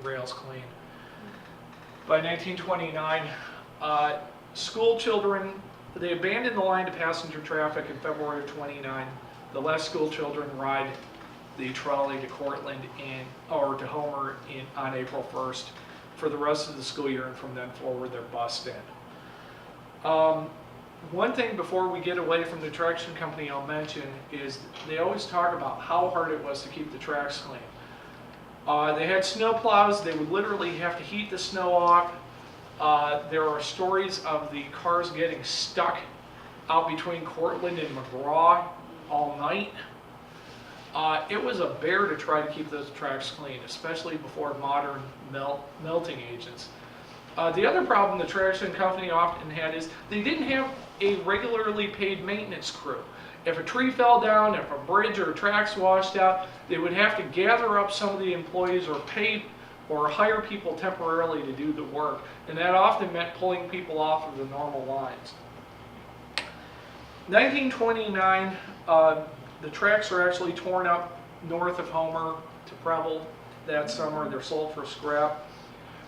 rails clean. By 1929, school children, they abandoned the line to passenger traffic in February of 29. The last school children ride the trolley to Cortland or to Homer on April 1st. For the rest of the school year, and from then forward, they're bussed in. One thing before we get away from the traction company I'll mention is they always talk about how hard it was to keep the tracks clean. They had snow plows. They would literally have to heat the snow off. There are stories of the cars getting stuck out between Cortland and McGraw all night. It was a bear to try to keep those tracks clean, especially before modern melting agents. The other problem the traction company often had is they didn't have a regularly paid maintenance crew. If a tree fell down, if a bridge or tracks washed out, they would have to gather up some of the employees or pay or hire people temporarily to do the work, and that often meant pulling people off of the normal lines. 1929, the tracks are actually torn up north of Homer to Preble that summer. They're sold for scrap.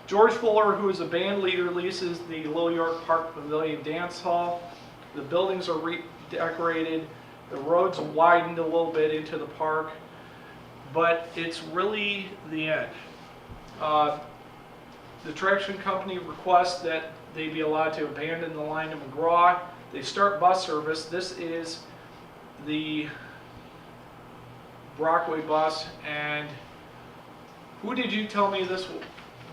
George Fuller, who is a band leader, leases the Little York Park Pavilion Dance Hall. The buildings are redecorated. The roads widened a little bit into the park, but it's really the end. The traction company requests that they be allowed to abandon the line to McGraw. They start bus service. This is the Brockway bus, and who did you tell me this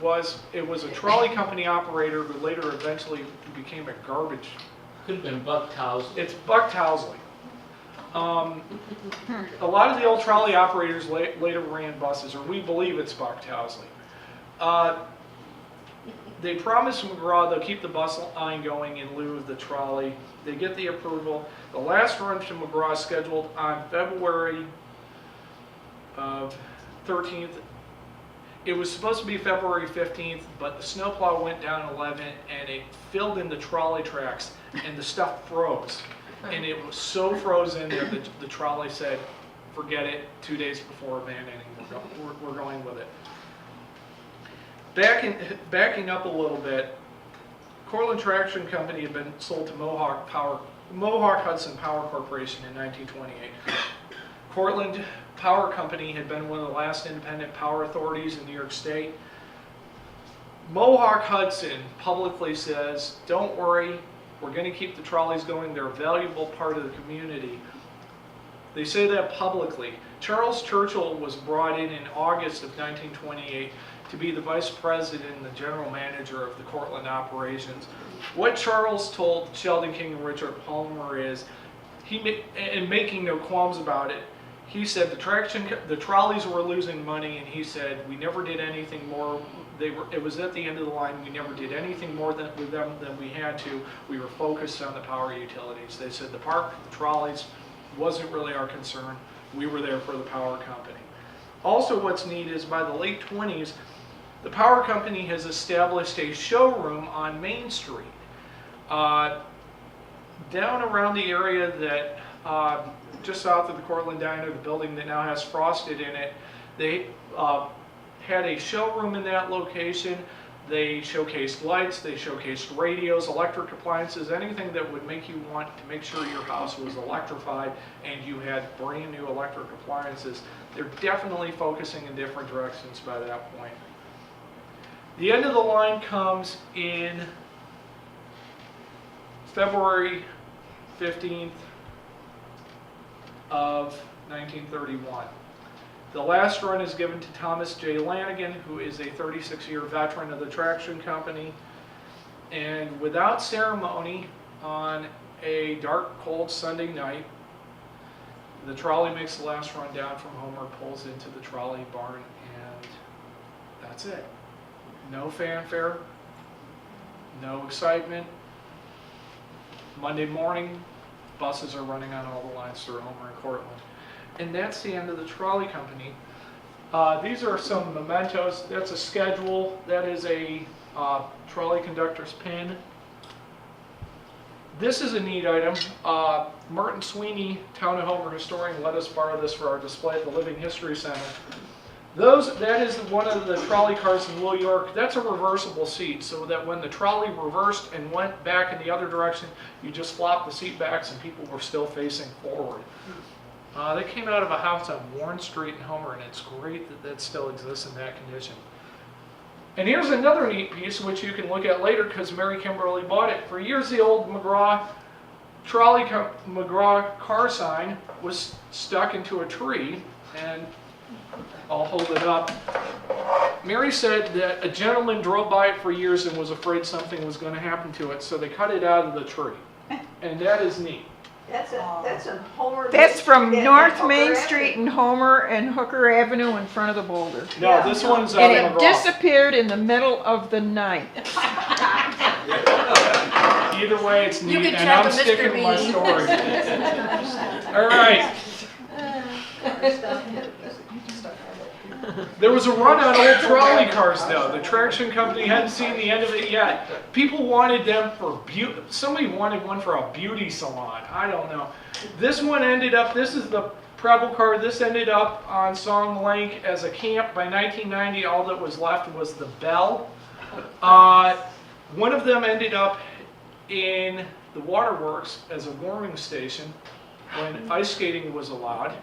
was? It was a trolley company operator who later eventually became a garbage. Could have been Buck Towsley. It's Buck Towsley. A lot of the old trolley operators later ran buses, or we believe it's Buck Towsley. They promised McGraw they'll keep the bus line going in lieu of the trolley. They get the approval. The last run to McGraw is scheduled on February 13th. it was supposed to be February 15th, but the snowplow went down 11 and it filled in the trolley tracks and the stuff froze. And it was so frozen there that the trolley said, forget it, 2 days before abandoning, we're going with it. Backing up a little bit, Cortland Traction Company had been sold to Mohawk Hudson Power Corporation in 1928. Cortland Power Company had been one of the last independent power authorities in New York State. Mohawk Hudson publicly says, don't worry, we're going to keep the trolleys going, they're a valuable part of the community. They say that publicly. Charles Churchill was brought in August of 1928 to be the vice president and the general manager of the Cortland operations. What Charles told Sheldon King and Richard Palmer is, and making no qualms about it, he said the trolleys were losing money, and he said we never did anything more. It was at the end of the line. We never did anything more with them than we had to. We were focused on the power utilities. They said the trolleys wasn't really our concern. We were there for the power company. Also, what's neat is by the late 20s, the power company has established a showroom on Main Street. Down around the area that just south of the Cortland Diner, the building that now has Frosted in it, they had a showroom in that location. They showcased lights, they showcased radios, electric appliances, anything that would make you want to make sure your house was electrified and you had brand new electric appliances. They're definitely focusing in different directions by that point. The end of the line comes in February 15th of 1931. The last run is given to Thomas J. Lanigan, who is a 36-year veteran of the traction company. And without ceremony, on a dark, cold Sunday night, the trolley makes the last run down from Homer, pulls into the Trolley Barn, and that's it. No fanfare, no excitement. Monday morning, buses are running on all the lines through Homer and Cortland. And that's the end of the trolley company. These are some mementos. That's a schedule. That is a trolley conductor's pin. This is a neat item. Martin Sweeney, Town of Homer historian, let us borrow this for our display at the Living History Center. That is one of the trolley cars in New York. That's a reversible seat, so that when the trolley reversed and went back in the other direction, you just flop the seat backs and people were still facing forward. They came out of a house on Warren Street in Homer, and it's great that that still exists in that condition. And here's another neat piece, which you can look at later because Mary Kimberly bought it. For years, the old McGraw car sign was stuck into a tree, and I'll hold it up. Mary said that a gentleman drove by it for years and was afraid something was going to happen to it, so they cut it out of the tree. And that is neat. That's a Homer. That's from Yeah, North Hooker Main Avenue. Street in Homer and Hooker Avenue in front of the boulder. No, Yeah. this one's out And of it McGraw. disappeared in the middle of the night. Either way, it's You neat, can and check I'm with Mr. sticking to my Bean. story. All right. There was a run on old trolley cars, though. The traction company hadn't seen the end of it yet. People wanted them for beauty. Somebody wanted one for a beauty salon. I don't know. This one ended up, this is the Preble car. This ended up on Song Lake as a camp. By 1990, all that was left was the bell. One of them ended up in the waterworks as a warming station when ice skating was allowed.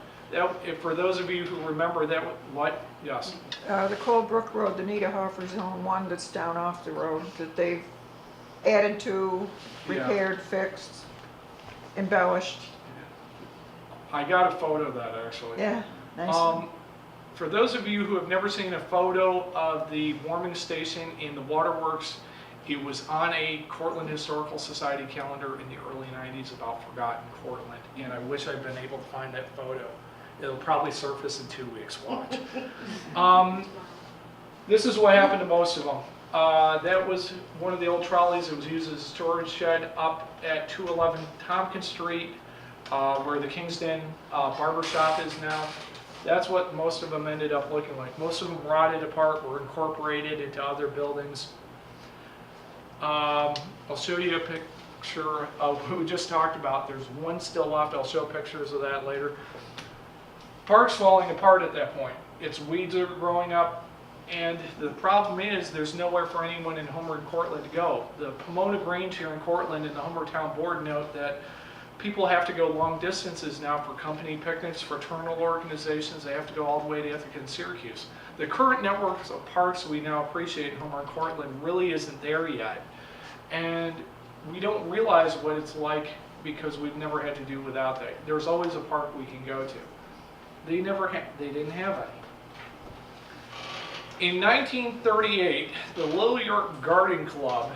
For those of you who remember that, what? Yes. The Cold Brook Road, the Nita Hoffer Zone 1 that's down off the road that they've added to, repaired, fixed, embellished. I got a photo of that actually. Yeah, nice. For those of you who have never seen a photo of the warming station in the waterworks, it was on a Cortland Historical Society calendar in the early 90s about forgotten Cortland, and I wish I'd been able to find that photo. It'll probably surface in 2 weeks, watch. This is what happened to most of them. That was one of the old trolleys. It was used as a storage shed up at 211 Tompkins Street, where the Kingston Barber Shop is now. That's what most of them ended up looking like. Most of them rotted apart, were incorporated into other buildings. I'll show you a picture of what we just talked about. There's one still left. I'll show pictures of that later. Park's falling apart at that point. Its weeds are growing up, and the problem is there's nowhere for anyone in Homer and Cortland to go. The Pomona Greens here in Cortland and the Homer Town Board note that people have to go long distances now for company picnics, fraternal organizations. They have to go all the way to Ithaca and Syracuse. The current networks of parks we now appreciate in Homer and Cortland really isn't there yet. And we don't realize what it's like because we've never had to do without that. There's always a park we can go to. They didn't have any. In 1938, the Little York Garden Club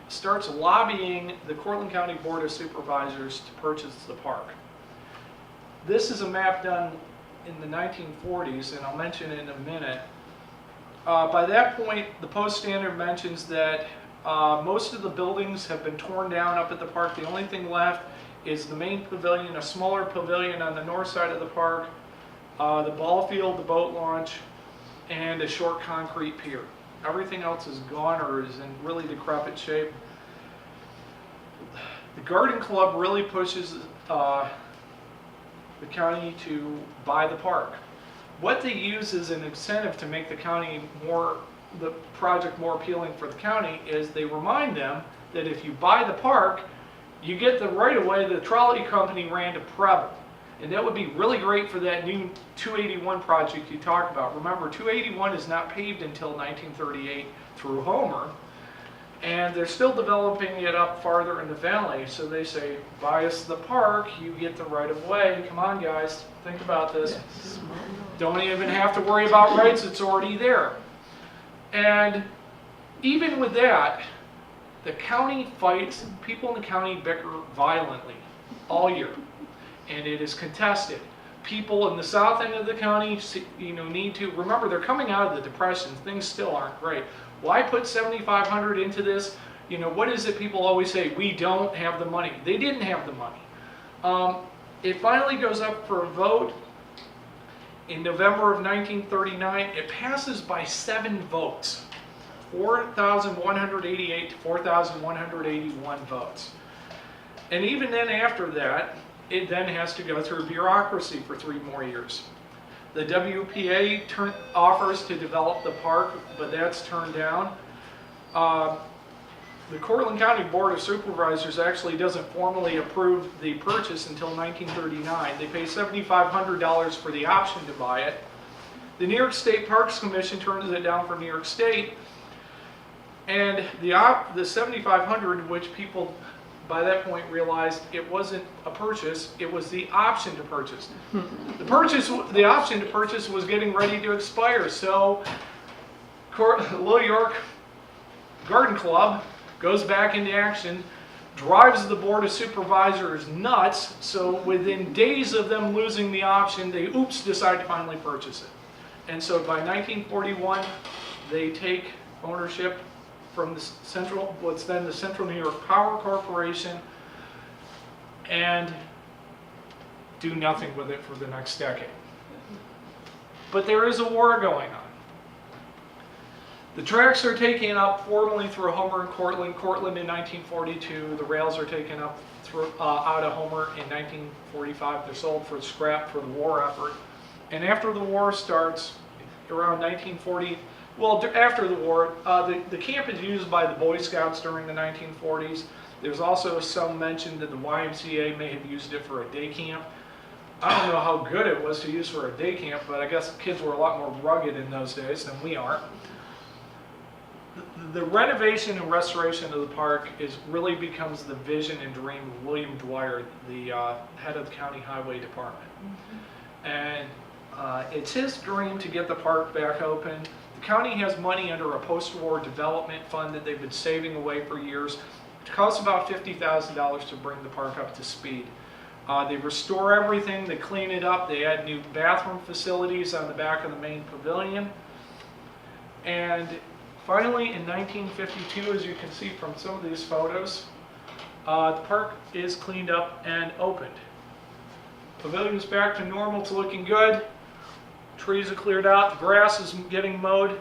starts lobbying the Cortland County Board of Supervisors to purchase the park. This is a map done in the 1940s, and I'll mention it in a minute. By that point, the Post Standard mentions that most of the buildings have been torn down up at the park. The only thing left is the main pavilion, a smaller pavilion on the north side of the park, the ball field, the boat launch, and a short concrete pier. Everything else is gone or is in really decrepit shape. The Garden Club really pushes the county to buy the park. What they use as an incentive to make the project more appealing for the county is they remind them that if you buy the park, you get the right of way the trolley company ran to Preble. And that would be really great for that new 281 project you talked about. Remember, 281 is not paved until 1938 through Homer. And they're still developing it up farther in the valley. So they say, buy us the park, you get the right of way. Come on, guys, think about this. Don't even have to worry about rights, it's already there. And even with that, the county fights, people in the county bicker violently all year. And it is contested. People in the south end of the county, need to remember they're coming out of the Depression. Things still aren't great. Why put $7,500 into this? What is it people always say? We don't have the money. They didn't have the money. It finally goes up for a vote in November of 1939. It passes by 7 votes, 4,188 to 4,181 votes. And even then, after that, it then has to go through bureaucracy for 3 more years. The WPA offers to develop the park, but that's turned down. The Cortland County Board of Supervisors actually doesn't formally approve the purchase until 1939. They pay $7,500 for the option to buy it. The New York State Parks Commission turns it down for New York State, and the $7,500, which people by that point realized it wasn't a purchase, it was the option to purchase. The option to purchase was getting ready to expire, so Little York Garden Club goes back into action, drives the Board of Supervisors nuts, so within days of them losing the option, they decide to finally purchase it. And so by 1941, they take ownership from what's then the Central New York Power Corporation, and do nothing with it for the next decade. But there is a war going on. The tracks are taken up formally through Homer and Cortland. Cortland in 1942. The rails are taken up out of Homer in 1945. They're sold for scrap for the war effort. And after the war starts, around 1940, well, after the war, the camp is used by the Boy Scouts during the 1940s. There's also some mention that the YMCA may have used it for a day camp. I don't know how good it was to use for a day camp, but I guess kids were a lot more rugged in those days than we are. The renovation and restoration of the park really becomes the vision and dream of William Dwyer, the head of the County Highway Department. And it's his dream to get the park back open. The county has money under a post-war development fund that they've been saving away for years. It costs about $50,000 to bring the park up to speed. They restore everything, they clean it up, they add new bathroom facilities on the back of the main pavilion. And finally, in 1952, as you can see from some of these photos, the park is cleaned up and opened. Pavilion's back to normal, it's looking good. Trees are cleared out, the grass is getting mowed.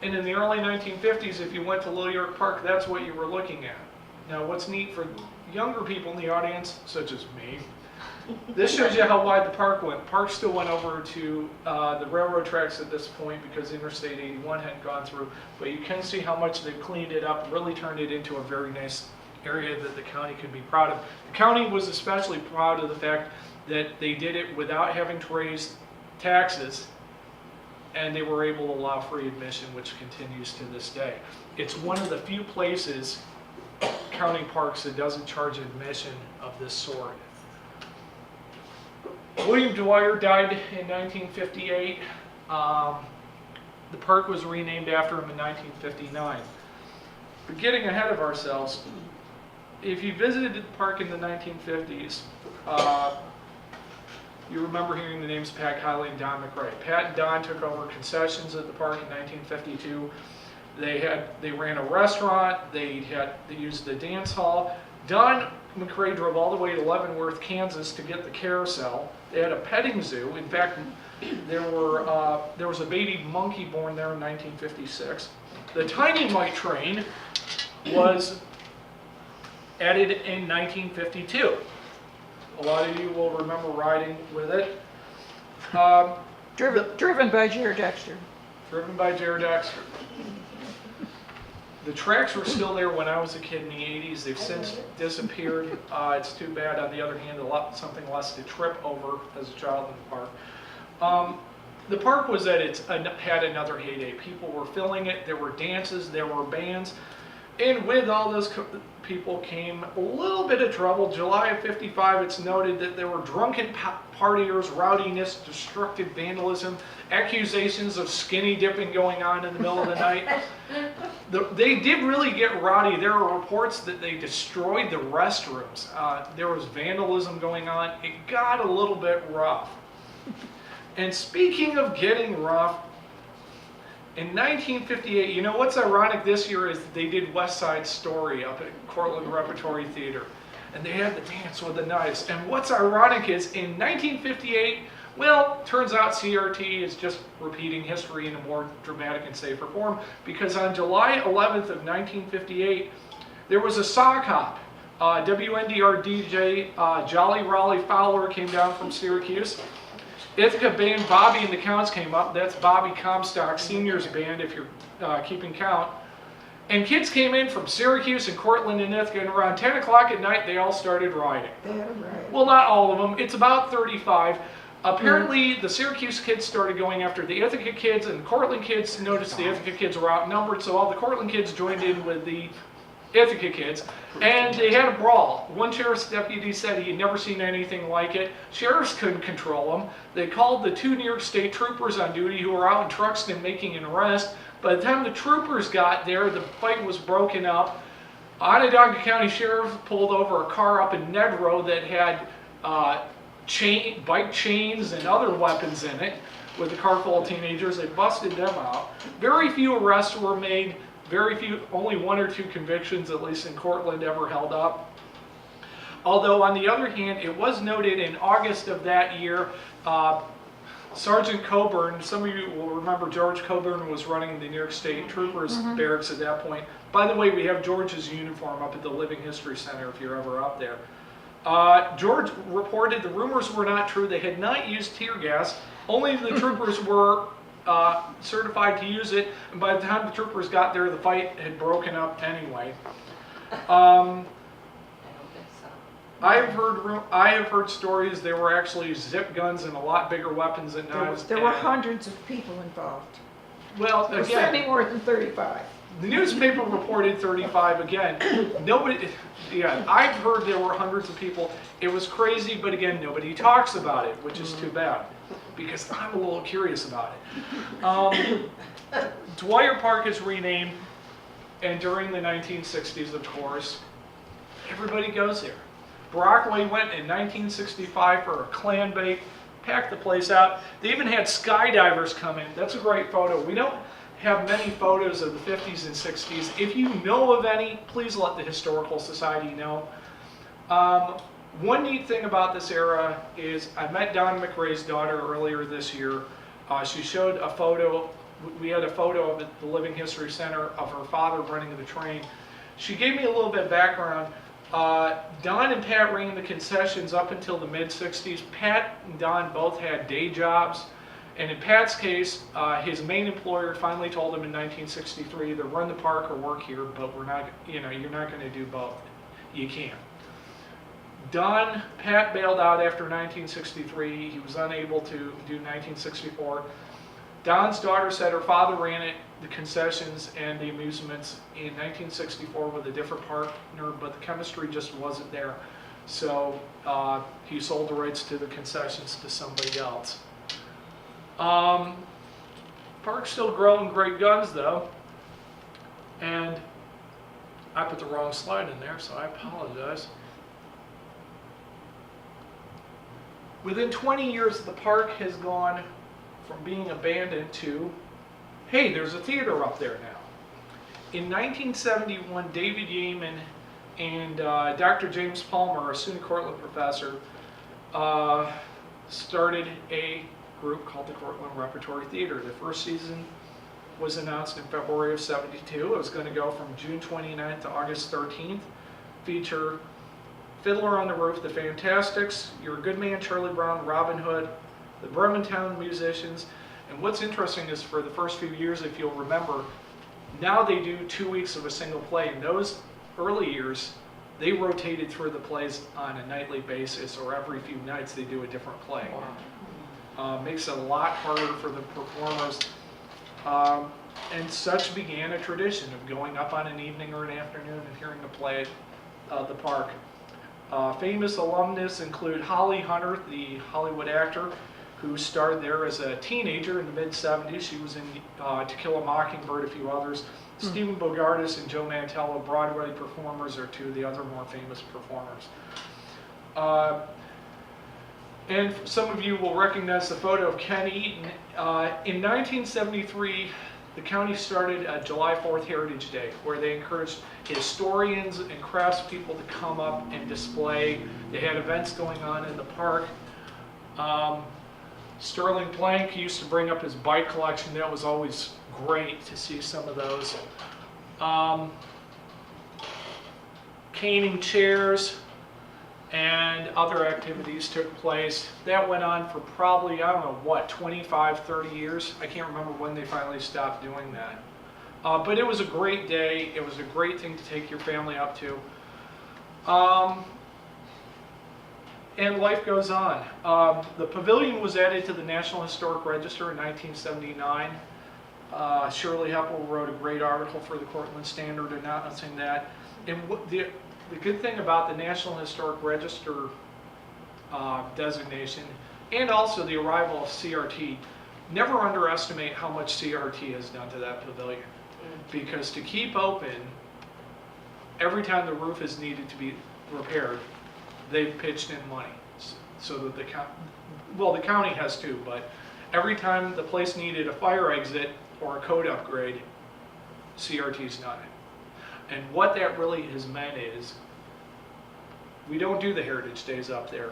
And in the early 1950s, if you went to Little York Park, that's what you were looking at. Now, what's neat for younger people in the audience, such as me, this shows you how wide the park went. The park still went over to the railroad tracks at this point because Interstate 81 hadn't gone through. But you can see how much they've cleaned it up, really turned it into a very nice area that the county could be proud of. The county was especially proud of the fact that they did it without having to raise taxes, and they were able to allow free admission, which continues to this day. It's one of the few places, county parks, that doesn't charge admission of this sort. William Dwyer died in 1958. The park was renamed after him in 1959. But getting ahead of ourselves, if you visited the park in the 1950s, you remember hearing the names Pat Kiley and Don McRae. Pat and Don took over concessions at the park in 1952. They ran a restaurant. They used the dance hall. Don McRae drove all the way to Leavenworth, Kansas to get the carousel. They had a petting zoo. In fact, there was a baby monkey born there in 1956. The Tiny Mite train was added in 1952. A lot of you will remember riding with it. Driven by Jared Dexter. Driven by Jared Dexter. The tracks were still there when I was a kid in the 80s. They've since disappeared. It's too bad. On the other hand, something less to trip over as a child in the park. The park was had another heyday. People were filling it. There were dances. There were bands. And with all those people came a little bit of trouble. July of '55, it's noted that there were drunken partiers, rowdiness, destructive vandalism, accusations of skinny dipping going on in the middle of the night. They did really get rowdy. There are reports that they destroyed the restrooms. There was vandalism going on. It got a little bit rough. And speaking of getting rough, in 1958, you know what's ironic this year is they did West Side Story up at Cortland Repertory Theater. And they had the dance with the knives. And what's ironic is in 1958, well, turns out CRT is just repeating history in a more dramatic and safer form, because on July 11th of 1958, there was a sock hop. WNDR DJ Jolly Raleigh Fowler came down from Syracuse. Ithaca band Bobby and the Counts came up. That's Bobby Comstock Senior's band, if you're keeping count. And kids came in from Syracuse and Cortland and Ithaca, and around 10 o'clock at night, they all started riding. They had a ride. Well, not all of them. It's about 35. Apparently, the Syracuse kids started going after the Ithaca kids, and the Cortland kids noticed the Ithaca kids were outnumbered, so all the Cortland kids joined in with the Ithaca kids, and they had a brawl. One sheriff's deputy said he had never seen anything like it. Sheriffs couldn't control them. They called the 2 New York State troopers on duty who were out in Truxton making an arrest. By the time the troopers got there, the fight was broken up. Onondaga County Sheriff pulled over a car up in Nedrow that had bike chains and other weapons in it with a car full of teenagers. They busted them out. Very few arrests were made. Very few, only 1 or 2 convictions, at least in Cortland, ever held up. Although, on the other hand, it was noted in August of that year, Sergeant Coburn, some of you will remember George Coburn was running the New York State Troopers barracks at that point. By the way, we have George's uniform up at the Living History Center if you're ever up there. George reported the rumors were not true. They had not used tear gas. Only the troopers were certified to use it, and by the time the troopers got there, the fight had broken up anyway. I have heard stories there were actually zip guns and a lot bigger weapons than knives. There were hundreds of people involved. Well, It was again, certainly more than 35. the newspaper reported 35 again. Nobody, yeah, I've heard there were hundreds of people. It was crazy, but again, nobody talks about it, which is too bad, because I'm a little curious about it. Dwyer Park is renamed, and during the 1960s, of course, everybody goes there. Brockway went in 1965 for a clam bake, packed the place out. They even had skydivers come in. That's a great photo. We don't have many photos of the 50s and 60s. If you know of any, please let the Historical Society know. One neat thing about this era is I met Don McRae's daughter earlier this year. She showed a photo, we had a photo of the Living History Center of her father running the train. She gave me a little bit of background. Don and Pat ran the concessions up until the mid-60s. Pat and Don both had day jobs. And in Pat's case, his main employer finally told him in 1963, either run the park or work here, but we're not, you're not going to do both. You can't. Pat bailed out after 1963. He was unable to do 1964. Don's daughter said her father ran it, the concessions and the amusements in 1964 with a different partner, but the chemistry just wasn't there. So he sold the rights to the concessions to somebody else. Park's still growing great guns though. And I put the wrong slide in there, so I apologize. Within 20 years, the park has gone from being abandoned to, hey, there's a theater up there now. In 1971, David Yeaman and Dr. James Palmer, a soon Cortland professor, started a group called the Cortland Repertory Theater. The first season was announced in February of '72. It was going to go from June 29th to August 13th, feature Fiddler on the Roof, the Fantastics, You're a Good Man, Charlie Brown, Robin Hood, the Bremertown musicians. And what's interesting is for the first few years, if you'll remember, now they do 2 weeks of a single play. In those early years, they rotated through the plays on a nightly basis, or every few nights they do a different play. Makes it a lot harder for the performers. And such began a tradition of going up on an evening or an afternoon and hearing a play at the park. Famous alumnus include Holly Hunter, the Hollywood actor, who starred there as a teenager in the mid-'70s. She was in To Kill a Mockingbird, a few others. Stephen Bogardus and Joe Mantello, Broadway performers, are two of the other more famous performers. And some of you will recognize the photo of Ken Eaton. In 1973, the county started a July 4th Heritage Day, where they encouraged historians and craftspeople to come up and display. They had events going on in the park. Sterling Plank used to bring up his bike collection. That was always great to see some of those. Caning chairs and other activities took place. That went on for probably, I don't know, what, 25, 30 years? I can't remember when they finally stopped doing that. But it was a great day. It was a great thing to take your family up to. And life goes on. The pavilion was added to the National Historic Register in 1979. Shirley Heppel wrote a great article for the Cortland Standard announcing that. And the good thing about the National Historic Register designation, and also the arrival of CRT, never underestimate how much CRT has done to that pavilion. Because to keep open, every time the roof is needed to be repaired, they've pitched in money. So that the county has too, but every time the place needed a fire exit or a code upgrade, CRT's done it. And what that really has meant is, we don't do the Heritage Days up there.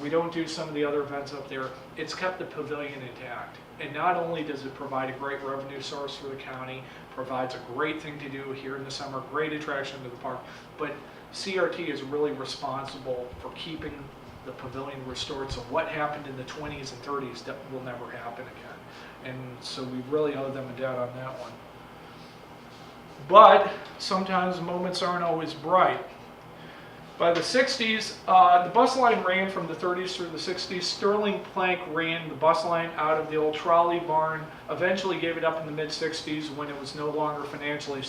We don't do some of the other events up there. It's kept the pavilion intact. And not only does it provide a great revenue source for the county, provides a great thing to do here in the summer, great attraction to the park, but CRT is really responsible for keeping the pavilion restored. So what happened in the 20s and 30s that will never happen again. And so we really owe them a debt on that one. But sometimes moments aren't always bright. By the 60s, the bus line ran from the 30s through the 60s. Sterling Plank ran the bus line out of the old Trolley Barn, eventually gave it up in the mid-60s when it was no longer financially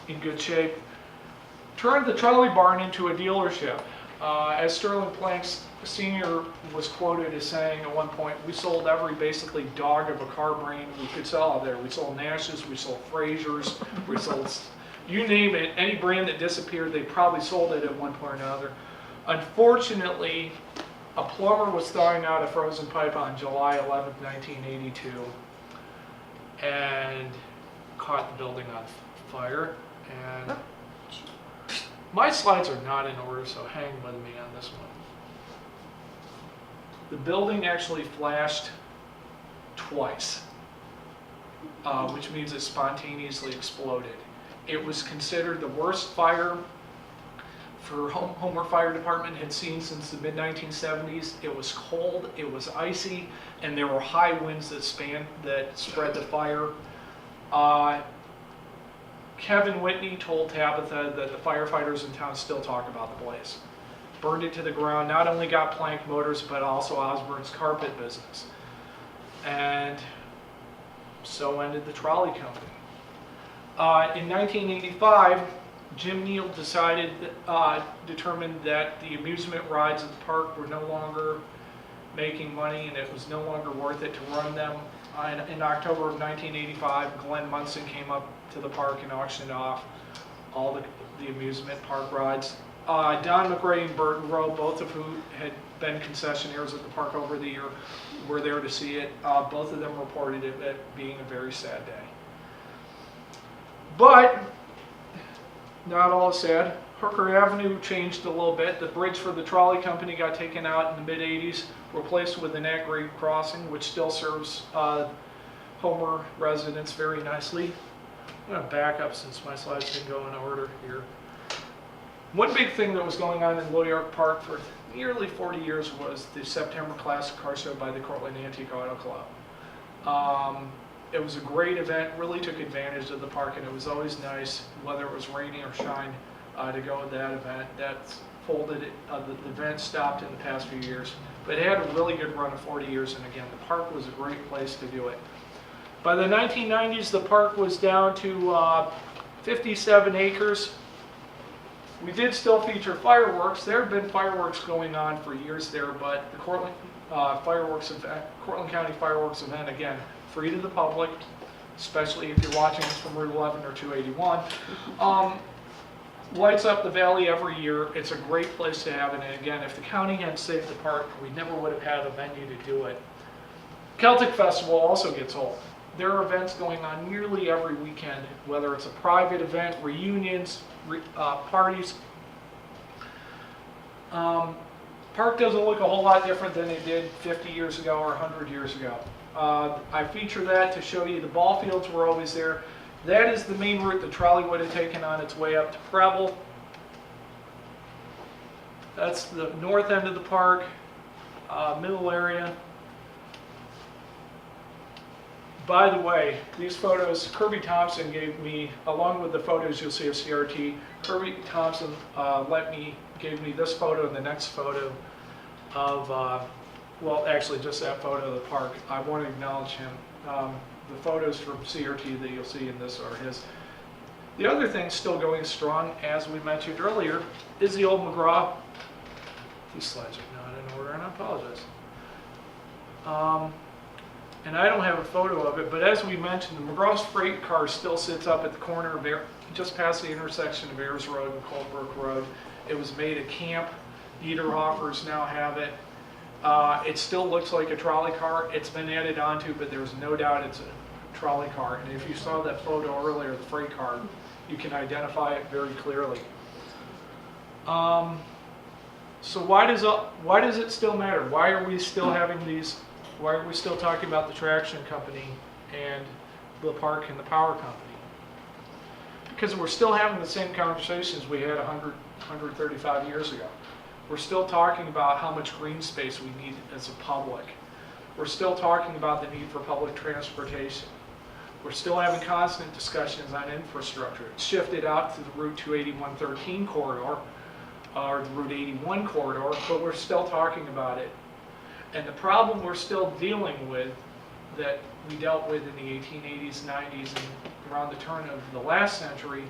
in good shape. Turned the Trolley Barn into a dealership. As Sterling Plank Sr. was quoted as saying at one point, we sold every basically dog of a car brand we could sell out there. We sold Nash's, we sold Fraser's, we sold, you name it, any brand that disappeared, they probably sold it at one point or another. Unfortunately, a plumber was thawing out a frozen pipe on July 11th, 1982, and caught the building on fire. And My slides are not in order, so hang with me on this one. The building actually flashed twice, which means it spontaneously exploded. It was considered the worst fire for Homer Fire Department had seen since the mid-1970s. It was cold, it was icy, and there were high winds that spread the fire. Kevin Whitney told Tabitha that the firefighters in town still talk about the blaze. Burned it to the ground, not only got Plank Motors, but also Osborne's carpet business. And so ended the trolley company. In 1985, Jim Neal determined that the amusement rides at the park were no longer making money and it was no longer worth it to run them. In October of 1985, Glenn Munson came up to the park and auctioned off all the amusement park rides. Don McRae and Burton Rowe, both of who had been concessionaires at the park over the year, were there to see it. Both of them reported it being a very sad day. But not all is sad. Hooker Avenue changed a little bit. The bridge for the trolley company got taken out in the mid-'80s, replaced with an at-grade crossing, which still serves Homer residents very nicely. I'm going to back up since my slides didn't go in order here. One big thing that was going on in Loyark Park for nearly 40 years was the September Classic Car Show by the Cortland Antique Auto Club. It was a great event, really took advantage of the park, and it was always nice, whether it was rainy or shine, to go to that event. That's folded, the event stopped in the past few years, but it had a really good run of 40 years, and again, the park was a great place to do it. By the 1990s, the park was down to 57 acres. We did still feature fireworks. There have been fireworks going on for years there, but the Cortland County fireworks event, again, free to the public, especially if you're watching this from Route 11 or 281. Lights up the valley every year. It's a great place to have it, and again, if the county hadn't saved the park, we never would have had a venue to do it. Celtic Festival also gets old. There are events going on nearly every weekend, whether it's a private event, reunions, parties. Park doesn't look a whole lot different than it did 50 years ago or 100 years ago. I feature that to show you the ball fields were always there. That is the main route the trolley would have taken on its way up to Preble. That's the north end of the park, middle area. By the way, these photos, Kirby Thompson gave me, along with the photos you'll see of CRT, Kirby Thompson gave me this photo and the next photo of, well, actually just that photo of the park. I want to acknowledge him. The photos from CRT that you'll see in this are his. The other thing still going strong, as we mentioned earlier, is the old McGraw. These slides are not in order, and I apologize. And I don't have a photo of it, but as we mentioned, the McGraw's freight car still sits up at the corner of just past the intersection of Ayers Road and Colebrook Road. It was made a camp. Niederhofers now have it. It still looks like a trolley car. It's been added onto, but there's no doubt it's a trolley car. And if you saw that photo earlier, the freight car, you can identify it very clearly. So why does it still matter? Why are we still having these? Why are we still talking about the traction company and the park and the power company? Because we're still having the same conversations we had 135 years ago. We're still talking about how much green space we need as a public. We're still talking about the need for public transportation. We're still having constant discussions on infrastructure. It's shifted out to the Route 281-13 corridor, or the Route 81 corridor, but we're still talking about it. And the problem we're still dealing with, that we dealt with in the 1880s, 90s, and around the turn of the last century,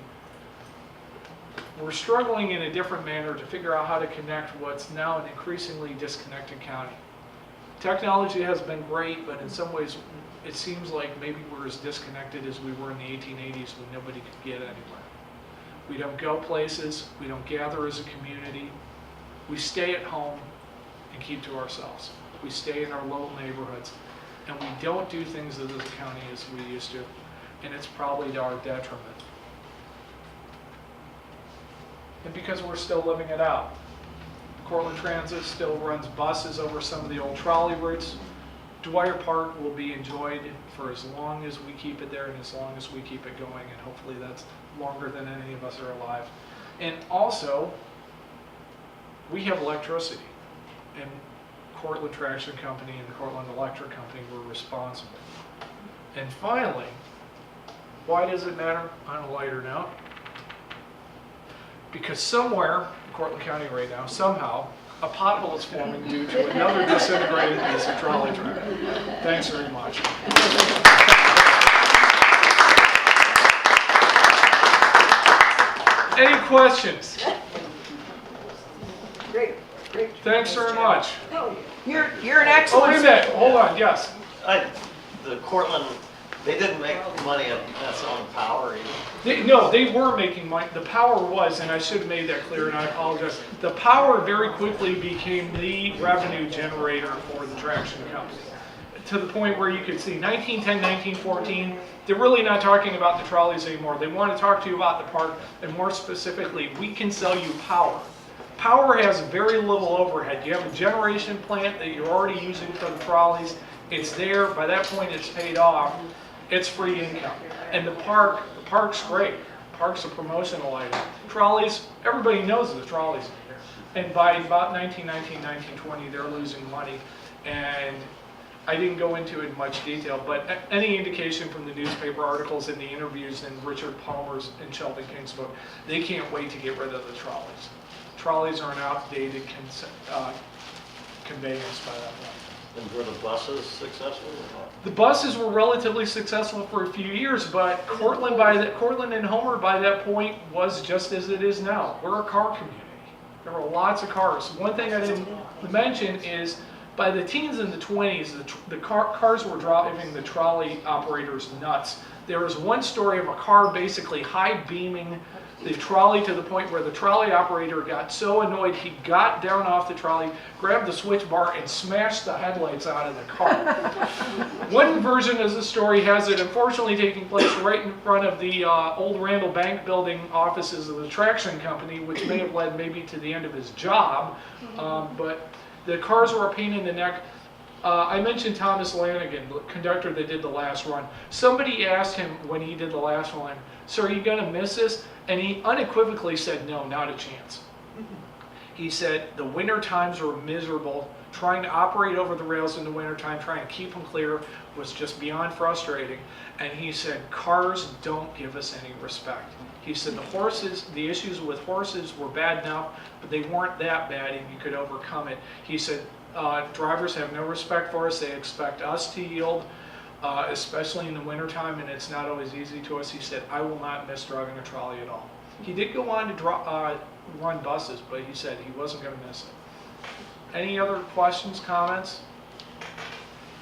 we're struggling in a different manner to figure out how to connect what's now an increasingly disconnected county. Technology has been great, but in some ways it seems like maybe we're as disconnected as we were in the 1880s when nobody could get anywhere. We don't go places, we don't gather as a community, we stay at home and keep to ourselves. We stay in our little neighborhoods, and we don't do things as a county as we used to, and it's probably to our detriment. and because we're still living it out. Cortland Transit still runs buses over some of the old trolley routes. Dwyer Park will be enjoyed for as long as we keep it there and as long as we keep it going, and hopefully that's longer than any of us are alive. And also, we have electricity, and Cortland Traction Company and the Cortland Electric Company were responsible. And finally, why does it matter on a lighter note? Because somewhere in Cortland County right now, somehow, a pothole is forming due to another disintegrating piece of trolley track. Thanks very much. Any questions? Great. Thanks very much. You're an Oh, excellent. wait a minute, hold on, yes. The Cortland, they didn't make money at selling power either. No, they were making money. The power was, and I should have made that clear, and I apologize. The power very quickly became the revenue generator for the traction company. To the point where you could see 1910, 1914, they're really not talking about the trolleys anymore. They want to talk to you about the park, and more specifically, we can sell you power. Power has very little overhead. You have a generation plant that you're already using for the trolleys. It's there. By that point, it's paid off. It's free income. And the park's great. Park's a promotional item. Trolleys, everybody knows the trolleys. And by about 1919, 1920, they're losing money. And I didn't go into it in much detail, but any indication from the newspaper articles and the interviews in Richard Palmer's and Sheldon King's book, they can't wait to get rid of the trolleys. Trolleys are an outdated conveyance by that point. And were the buses successful or not? The buses were relatively successful for a few years, but Cortland and Homer by that point was just as it is now. We're a car community. There were lots of cars. One thing I didn't mention is by the teens and the 20s, the cars were driving the trolley operators nuts. There was one story of a car basically high beaming the trolley to the point where the trolley operator got so annoyed he got down off the trolley, grabbed the switch bar, and smashed the headlights out of the car. One version of the story has it unfortunately taking place right in front of the old Randall Bank building offices of the traction company, which may have led maybe to the end of his job, but the cars were a pain in the neck. I mentioned Thomas Lanigan, the conductor that did the last run. Somebody asked him when he did the last one, "So are you going to miss this?" And he unequivocally said, "No, not a chance." He said the winter times were miserable. Trying to operate over the rails in the wintertime, trying to keep them clear was just beyond frustrating. And he said, cars don't give us any respect. He said the issues with horses were bad enough, but they weren't that bad and you could overcome it. He said, drivers have no respect for us. They expect us to yield, especially in the wintertime, and it's not always easy to us. He said, I will not miss driving a trolley at all. He did go on to run buses, but he said he wasn't going to miss it. Any other questions, comments?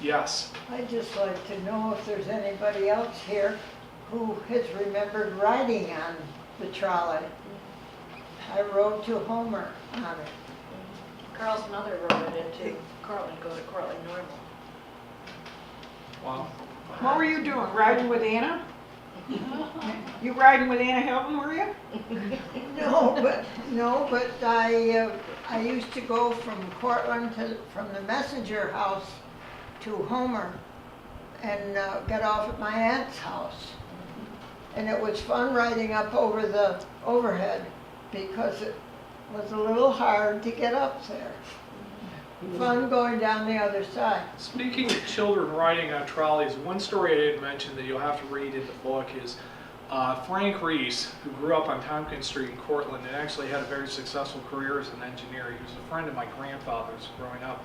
Yes. I'd just like to know if there's anybody else here who has remembered riding on the trolley. I rode to Homer on it. Carl's mother rode it into Cortland, go to Cortland Normal. Wow. What were you doing, riding with Anna? You riding with Anna Hilton, were you? No, but I used to go from Cortland from the messenger house to Homer and get off at my aunt's house. And it was fun riding up over the overhead because it was a little hard to get up there. Fun going down the other side. Speaking of children riding on trolleys, one story I didn't mention that you'll have to read in the book is Frank Reese, who grew up on Tompkins Street in Cortland and actually had a very successful career as an engineer. He was a friend of my grandfather's growing up.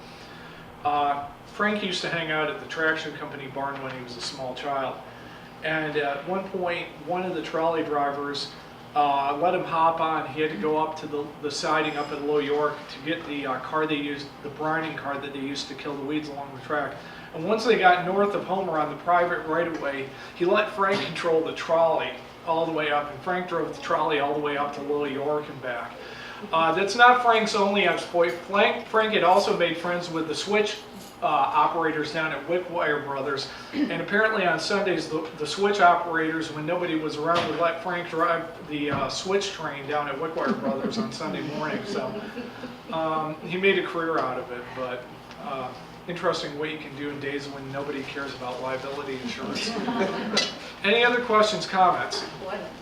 Frank used to hang out at the traction company barn when he was a small child. And at one point, one of the trolley drivers let him hop on. He had to go up to the siding up in Low York to get the car they used, the brining car that they used to kill the weeds along the track. And once they got north of Homer on the private right-of-way, he let Frank control the trolley all the way up, and Frank drove the trolley all the way up to Low York and back. That's not Frank's only exploit. Frank had also made friends with the switch operators down at Wickwire Brothers. And apparently on Sundays, the switch operators, when nobody was around, would let Frank drive the switch train down at Wickwire Brothers on Sunday morning. So he made a career out of it, but interesting what you can do in days when nobody cares about liability insurance. Any other questions, comments?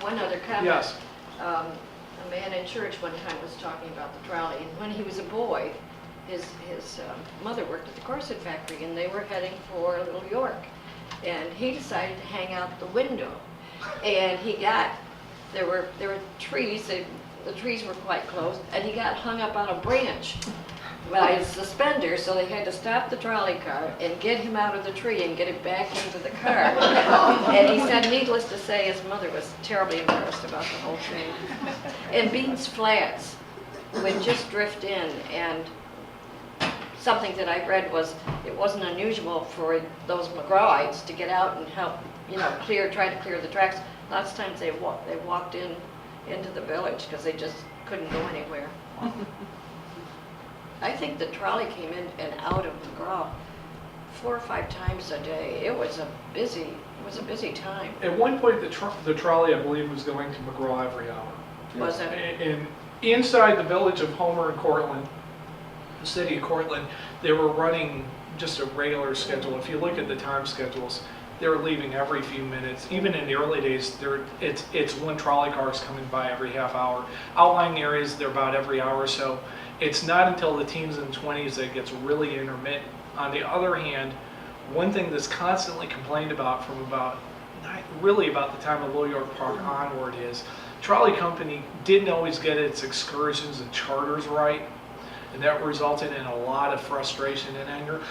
One other comment. Yes. A man in church one time was talking about the trolley, and when he was a boy, his mother worked at the corset factory, and they were heading for Little York, and he decided to hang out the window, and there were trees, the trees were quite close, and he got hung up on a branch by his suspender, so they had to stop the trolley car and get him out of the tree and get him back into the car. And he said, needless to say, his mother was terribly embarrassed about the whole thing. And Beans Flats would just drift in, and something that I read was it wasn't unusual for those McGrawites to get out and help, try to clear the tracks. Lots of times they walked into the village because they just couldn't go anywhere. I think the trolley came in and out of McGraw 4 or 5 times a day. It was a busy time. At one point, the trolley, I believe, was going to McGraw every hour. Was it? And inside the village of Homer and Cortland, the city of Cortland, they were running just a regular schedule. If you look at the time schedules, they were leaving every few minutes. Even in the early days, it's one trolley car is coming by every half hour. Outlying areas, they're about every hour or so. It's not until the teens and 20s that it gets really intermittent. On the other hand, one thing that's constantly complained about from about the time of Little York Park onward is trolley company didn't always get its excursions and charters right, and that resulted in a lot of frustration and anger.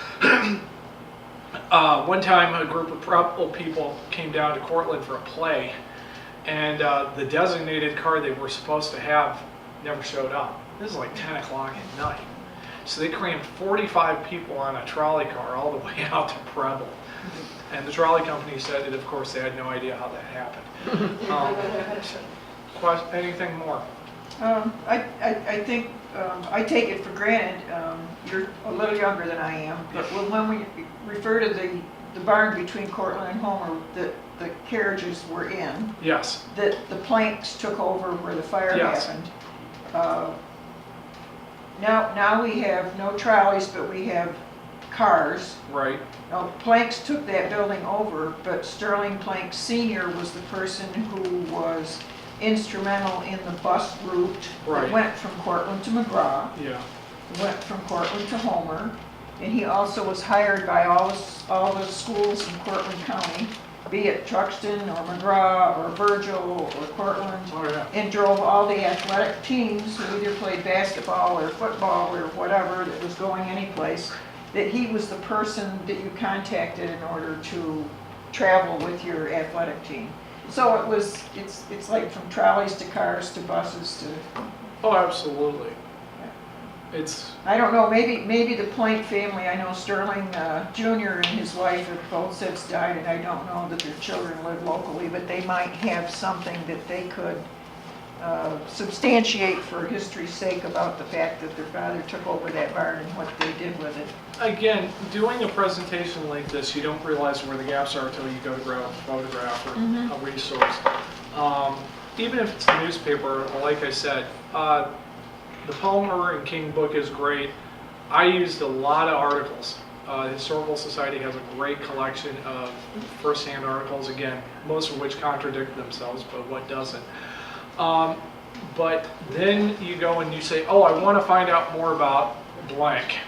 One time a group of people came down to Cortland for a play, and the designated car they were supposed to have never showed up. This is like 10 o'clock at night. So they crammed 45 people on a trolley car all the way out to Preble. And the trolley company said that, of course, they had no idea how that happened. Anything more? I think, I take it for granted, you're a little younger than I am, but when we refer to the barn between Cortland and Homer, the carriages were in. Yes. The planks took over where the fire Yes. happened. Now we have no trolleys, but we have cars. Right. Now, Planks took that building over, but Sterling Plank Sr. was the person who was instrumental in the bus route Right. that went from Cortland to McGraw, Yeah. went from Cortland to Homer, and he also was hired by all the schools in Cortland County, be it Truxton or McGraw or Virgil or Cortland, Oh, yeah. and drove all the athletic teams who either played basketball or football or whatever that was going anyplace, that he was the person that you contacted in order to travel with your athletic team. So it's like from trolleys to cars to buses to, Oh, absolutely. It's, I don't know, maybe the Plank family, I know Sterling Jr. and his wife have both since died, and I don't know that their children live locally, but they might have something that they could substantiate for history's sake about the fact that their father took over that barn and what they did with it. again, doing a presentation like this, you don't realize where the gaps are until you go to grab a photograph or a resource. Even if it's the newspaper, like I said, the Palmer and King book is great. I used a lot of articles. The Historical Society has a great collection of first-hand articles, again, most of which contradict themselves, but what doesn't. But then you go and you say, oh, I want to find out more about blank.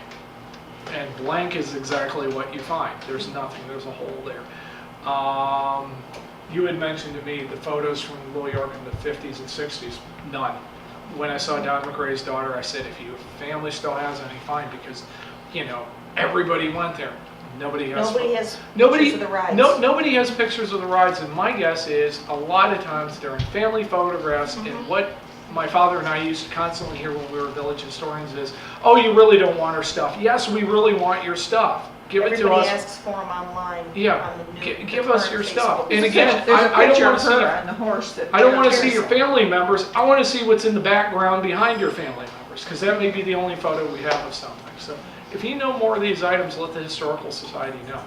And blank is exactly what you find. There's nothing, there's a hole there. You had mentioned to me the photos from Little York in the 50s and 60s, none. When I saw Don McRae's daughter, I said, if your family still has any, fine, because, everybody went there. Nobody has pictures of the rides. Nobody has pictures of the rides, and my guess is a lot of times they're in family photographs, and what my father and I used to constantly hear when we were village historians is, oh, you really don't want our stuff. Yes, we really want your stuff. Give it to us. Everybody asks for them online. Yeah, on the give us your current stuff. Facebook. And again, There's a I don't picture want of to see her on the horse that. I don't want to see your family members. I want to see what's in the background behind your family members, because that may be the only photo we have of something. So If you know more of these items, let the Historical Society know.